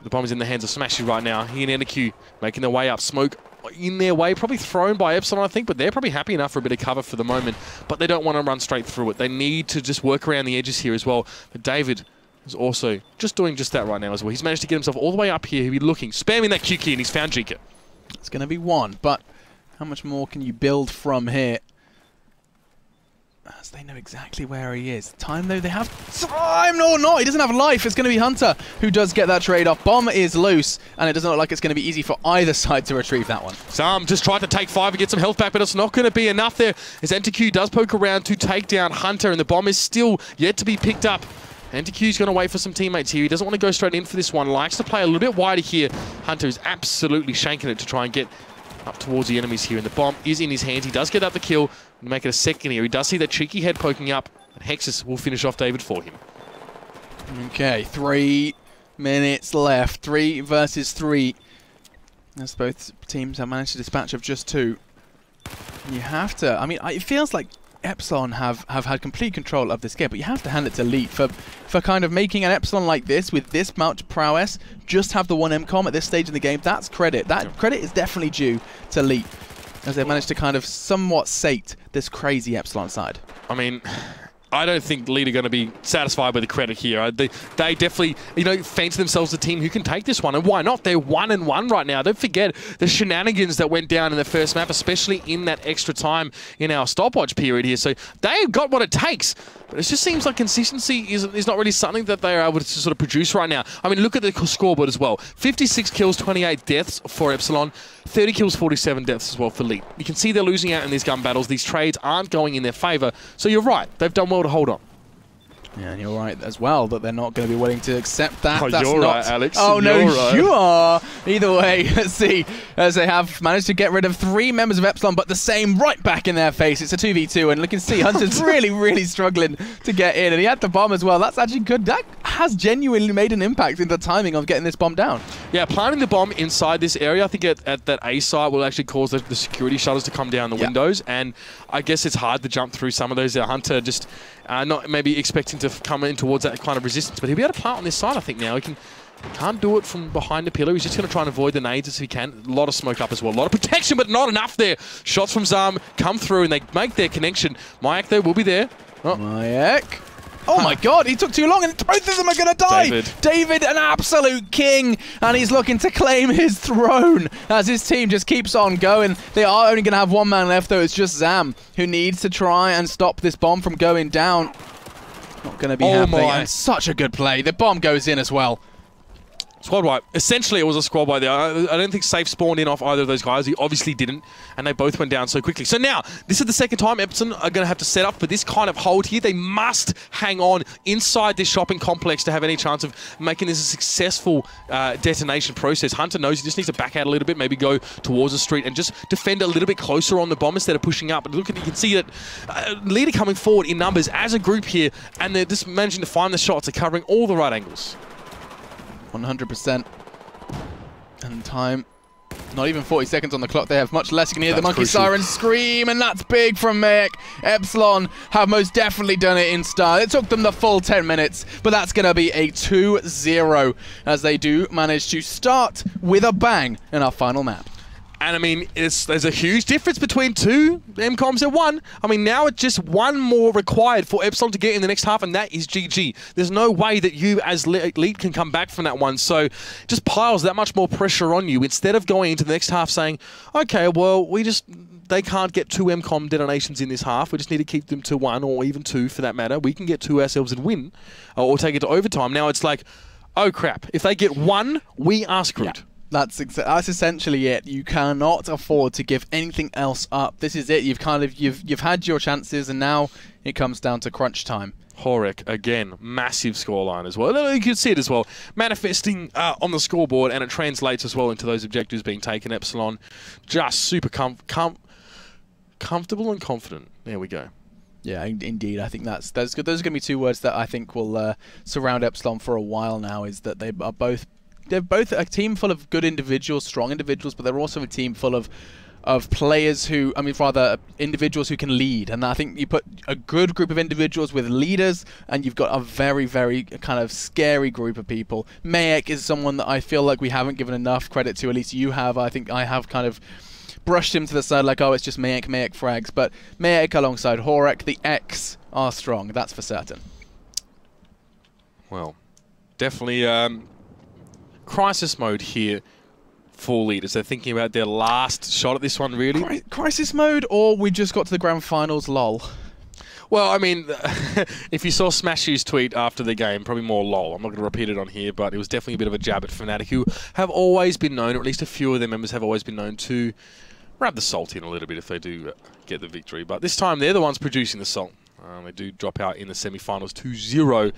The bomb is in the hands of Smashy right now. He and NQ making their way up. Smoke in their way, probably thrown by Epsilon, I think, but they're probably happy enough for a bit of cover for the moment. But they don't want to run straight through it. They need to just work around the edges here as well. But David is also just doing just that right now as well. He's managed to get himself all the way up here. He'll be looking, spamming that Q key, and he's found Jika. It's going to be one, but how much more can you build from here? As they know exactly where he is. Time, though, they have time. No, no, he doesn't have life. It's going to be Hunter who does get that trade-off. Bomb is loose, and it doesn't look like it's going to be easy for either side to retrieve that one. Sam just tried to take 5 and get some health back, but it's not going to be enough there, as NTQ does poke around to take down Hunter, and the bomb is still yet to be picked up. NTQ's going to wait for some teammates here. He doesn't want to go straight in for this one. Likes to play a little bit wider here. Hunter is absolutely shanking it to try and get up towards the enemies here, and the bomb is in his hands. He does get up the kill and make it a second here. He does see that cheeky head poking up, and Hexus will finish off David for him. Okay, 3 minutes left. 3 versus 3. As both teams have managed to dispatch of just 2. You have to, I mean, it feels like Epsilon have had complete control of this game, but you have to hand it to Leet for kind of making an Epsilon like this with this amount of prowess, just have the 1 MCOM at this stage in the game. That's credit. That credit is definitely due to Leet, as they managed to kind of somewhat sate this crazy Epsilon side. I mean, I don't think Lead are going to be satisfied with the credit here. They definitely, you know, fancy themselves a team who can take this one, and why not? They're 1-1 right now. Don't forget the shenanigans that went down in the first map, especially in that extra time in our stopwatch period here. So they've got what it takes, but it just seems like consistency is not really something that they are able to sort of produce right now. I mean, look at the scoreboard as well. 56 kills, 28 deaths for Epsilon. 30 kills, 47 deaths as well for Lead. You can see they're losing out in these gun battles. These trades aren't going in their favor. So you're right. They've done well to hold on. Yeah, and you're right as well that they're not going to be willing to accept that. Oh, That's you're not... right, Alex. Oh, no, right. you are. Either way, let's see. As they have managed to get rid of 3 members of Epsilon, but the same right back in their face. It's a 2v2, and you can see Hunter's really, really struggling to get in, and he had the bomb as well. That's actually good. That has genuinely made an impact in the timing of getting this bomb down. Yeah, planting the bomb inside this area, I think at that A site will actually cause the security shutters to come down the windows, and I guess it's hard to jump through some of those. Hunter just not maybe expecting to come in towards that kind of resistance, but he'll be able to plant on this side, I think, now. He can't do it from behind the pillar. He's just going to try and avoid the nades as he can. A lot of smoke up as well. A lot of protection, but not enough there. Shots from Zam come through, and they make their connection. Mayak, though, will be there. Oh. Mayak. Oh my god, he took too long and both of them are going to die! David, an absolute king, and he's looking to claim his throne as his team just keeps on going. They are only going to have one man left though, it's just Zam, who needs to try and stop this bomb from going down. Not going to be happening, and such a good play. The bomb goes in as well. Squad wipe. Essentially, it was a squad wipe there. I don't think Safe spawned in off either of those guys. He obviously didn't, and they both went down so quickly. So now, this is the second time Epsilon are going to have to set up for this kind of hold here. They must hang on inside this shopping complex to have any chance of making this a successful detonation process. Hunter knows he just needs to back out a little bit, maybe go towards the street and just defend a little bit closer on the bomb instead of pushing up. But look at, you can see that Leader coming forward in numbers as a group here, and they're just managing to find the shots. They're covering all the right angles. 100%. And time, not even 40 seconds on the clock. They have much less. You can hear the monkey siren scream, and that's big from Mayak. Epsilon have most definitely done it in style. It took them the full 10 minutes, but that's going to be a 2-0 as they do manage to start with a bang in our final map. And I mean, there's a huge difference between two MCOMs and one. I mean, now it's just one more required for Epsilon to get in the next half, and that is GG. There's no way that you as Elite can come back from that one. So just piles that much more pressure on you instead of going into the next half saying, okay, well, they can't get 2 MCOM detonations in this half. We just need to keep them to 1 or even 2 for that matter. We can get 2 ourselves and win or take it to overtime. Now it's like, oh crap, if they get 1, we are screwed. Yeah. That's essentially it. You cannot afford to give anything else up. This is it. You've had your chances, and now it comes down to crunch time. Horek, again, massive scoreline as well. You can see it as well, manifesting on the scoreboard, and it translates as well into those objectives being taken. Epsilon, just super comfortable and confident. There we go. Yeah, indeed. I think that's good. Those are going to be 2 words that I think will surround Epsilon for a while now. Is that they're both a team full of good individuals, strong individuals, but they're also a team full of players who, I mean, rather individuals who can lead. And I think you put a good group of individuals with leaders, and you've got a very, very kind of scary group of people. Mayak is someone that I feel like we haven't given enough credit to. At least you have. I think I have kind of brushed him to the side like, oh, it's just Mayak frags. But Mayak alongside Horek, the X are strong. That's for certain. Well, definitely crisis mode here for Leaders. They're thinking about their last shot at this one, really. Crisis mode, or we just got to the grand finals, lol. Well, I mean, if you saw Smashy's tweet after the game, probably more lol. I'm not going to repeat it on here, but it was definitely a bit of a jab at Fnatic, who have always been known, or at least a few of their members have always been known to rub the salt in a little bit if they do get the victory. But this time, they're the ones producing the salt. They do drop out in the semi-finals 2-0.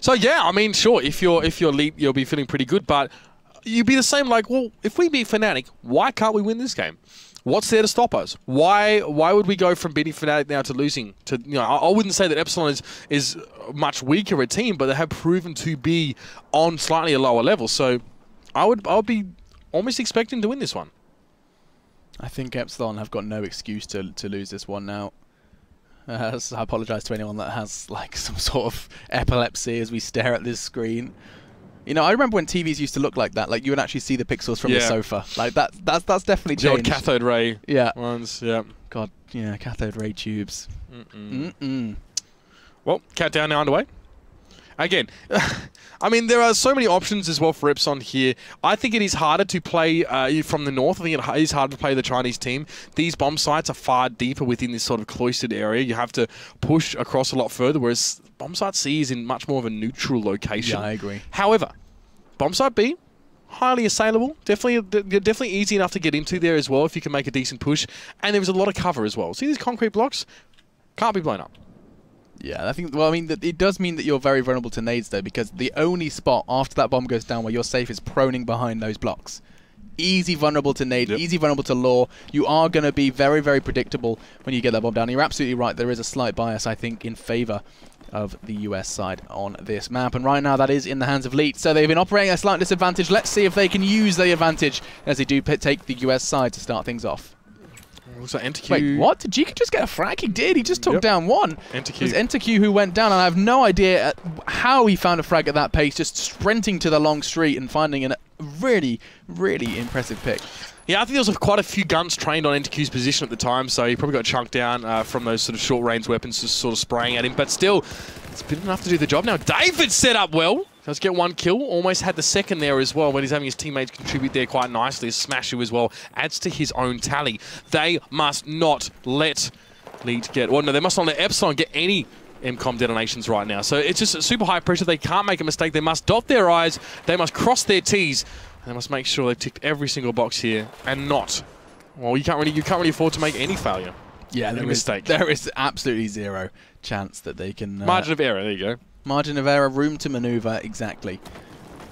So yeah, I mean, sure, if you're Elite, you'll be feeling pretty good, but you'd be the same like, well, if we beat Fnatic, why can't we win this game? What's there to stop us? Why would we go from beating Fnatic now to losing? To, you know, I wouldn't say that Epsilon is much weaker a team, but they have proven to be on slightly a lower level. So I would be almost expecting to win this one. I think Epsilon have got no excuse to lose this one now. I apologise to anyone that has like some sort of epilepsy as we stare at this screen. You know, I remember when TVs used to look like that. Like you would actually see the pixels from the sofa. Like that's definitely changed. The old cathode ray ones. Yeah. God, yeah, cathode ray tubes. Well, countdown now underway. Again, I mean, there are so many options as well for Epsilon here. I think it is harder to play from the north. I think it is harder to play the Chinese team. These bomb sites are far deeper within this sort of cloistered area. You have to push across a lot further, whereas bomb site C is in much more of a neutral location. Yeah, I agree. However, bomb site B, highly assailable. Definitely easy enough to get into there as well if you can make a decent push. And there was a lot of cover as well. See these concrete blocks? Can't be blown up. Yeah, I think, well, I mean, it does mean that you're very vulnerable to nades, though, because the only spot after that bomb goes down where you're safe is proning behind those blocks. Easy vulnerable to nade, easy vulnerable to law. You are going to be very, very predictable when you get that bomb down. You're absolutely right. There is a slight bias, I think, in favour of the US side on this map. And right now that is in the hands of Leet. So they've been operating at a slight disadvantage. Let's see if they can use the advantage as they do take the US side to start things off. Also, Enter-Q. Wait, what? Did Jika just get a frag? He did. He just took down one. Enter-Q. It was Enter-Q who went down, and I have no idea how he found a frag at that pace, just sprinting to the long street and finding a really, really impressive pick. Yeah, I think there was quite a few guns trained on Enter-Q's position at the time, so he probably got chunked down from those sort of short-range weapons just sort of spraying at him. But still, it's been enough to do the job. Now, David set up well. Does get one kill. Almost had the second there as well when he's having his teammates contribute there quite nicely. A smasher as well adds to his own tally. They must not let Leet get... Well, no, they must not let Epsilon get any MCOM detonations right now. So it's just super high pressure. They can't make a mistake. They must dot their I's. They must cross their T's. They must make sure they've ticked every single box here and not... Well, you can't really afford to make any failure. Yeah, there is absolutely zero chance that they can... Margin of error, there you go. Margin of error, room to maneuver, exactly.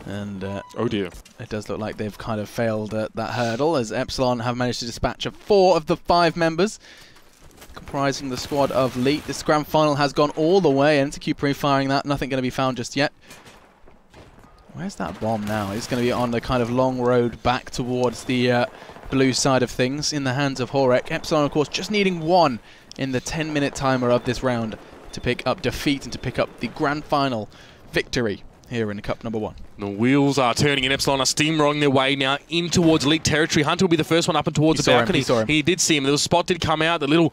And oh dear. It does look like they've kind of failed that hurdle, as Epsilon have managed to dispatch 4 of the 5 members comprising the squad of Leet. This grand final has gone all the way. Enter-Q pre-firing that, nothing going to be found just yet. Where's that bomb now? It's going to be on the kind of long road back towards the blue side of things in the hands of Horek. Epsilon, of course, just needing 1 in the 10-minute timer of this round to pick up defeat and to pick up the grand final victory here in Cup number 1. The wheels are turning and Epsilon are steamrolling their way now in towards elite territory. Hunter will be the first one up and towards the balcony. He did see him. The little spot did come out. The little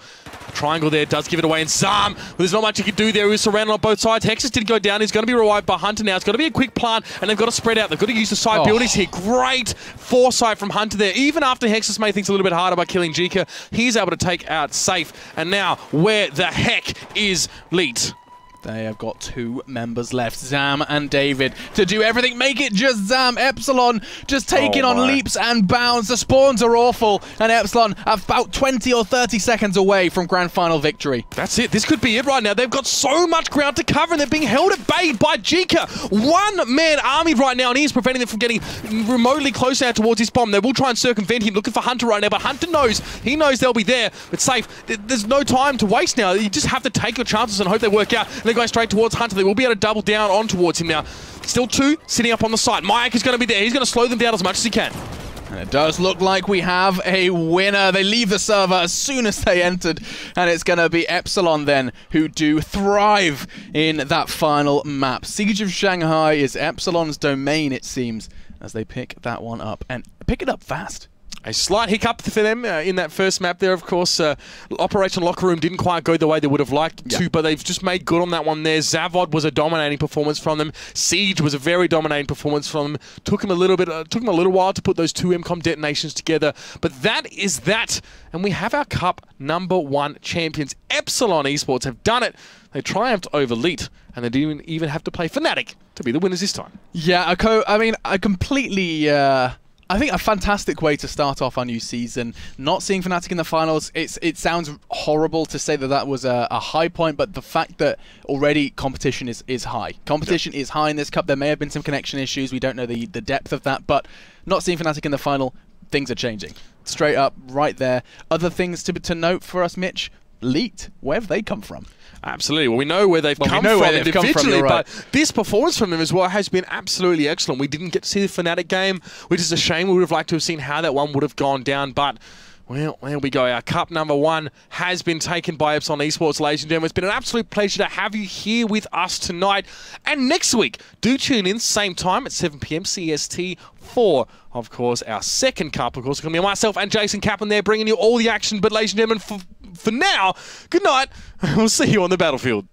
triangle there does give it away. And Zam, well, there's not much he could do there. He was surrounded on both sides. Hexus did go down. He's going to be revived by Hunter now. It's got to be a quick plant, and they've got to spread out. They've got to use the side buildings here. Great foresight from Hunter there. Even after Hexus made things a little bit harder by killing Jika, he's able to take out safe. And now, where the heck is Leet? They have got 2 members left, Zam and David, to do everything. Make it just Zam. Epsilon just taking on leaps and bounds. The spawns are awful, and Epsilon are about 20 or 30 seconds away from grand final victory. That's it. This could be it right now. They've got so much ground to cover, and they're being held at bay by Jika. 1-man army right now, and he is preventing them from getting remotely close now towards his bomb. They will try and circumvent him, looking for Hunter right now, but Hunter knows. He knows they'll be there. It's safe. There's no time to waste now. You just have to take your chances and hope they work out. And they're going straight towards Hunter. They will be able to double down on towards him now. Still 2 sitting up on the side. Mayak is going to be there. He's going to slow them down as much as he can. And it does look like we have a winner. They leave the server as soon as they entered, and it's going to be Epsilon then who do thrive in that final map. Siege of Shanghai is Epsilon's domain, it seems, as they pick that one up, and pick it up fast. A slight hiccup for them in that first map there, of course. Operation Locker Room didn't quite go the way they would have liked to, but they've just made good on that one there. Zavod was a dominating performance from them. Siege was a very dominating performance from them. Took him a little while to put those 2 MCOM detonations together, but that is that. And we have our Cup number 1 champions. Epsilon Esports have done it. They triumphed over Leet, and they didn't even have to play Fnatic to be the winners this time. Yeah, I completely... I think a fantastic way to start off our new season. Not seeing Fnatic in the finals, it sounds horrible to say that that was a high point, but the fact that already competition is high. Competition is high in this cup. There may have been some connection issues. We don't know the depth of that, but not seeing Fnatic in the final, things are changing. Straight up, right there. Other things to note for us, Mitch. Leet, where have they come from? Absolutely. Well, we know where they've come from individually, but this performance from them as well has been absolutely excellent. We didn't get to see the Fnatic game, which is a shame. We would have liked to have seen how that one would have gone down, but well, there we go. Our Cup number 1 has been taken by Epsilon Esports, ladies and gentlemen. It's been an absolute pleasure to have you here with us tonight. And next week, do tune in, same time at 7 PM CST for, of course, our second Cup. Of course, it's going to be myself and Jason Kaplan there bringing you all the action. But ladies and gentlemen, for now, good night. We'll see you on the battlefield.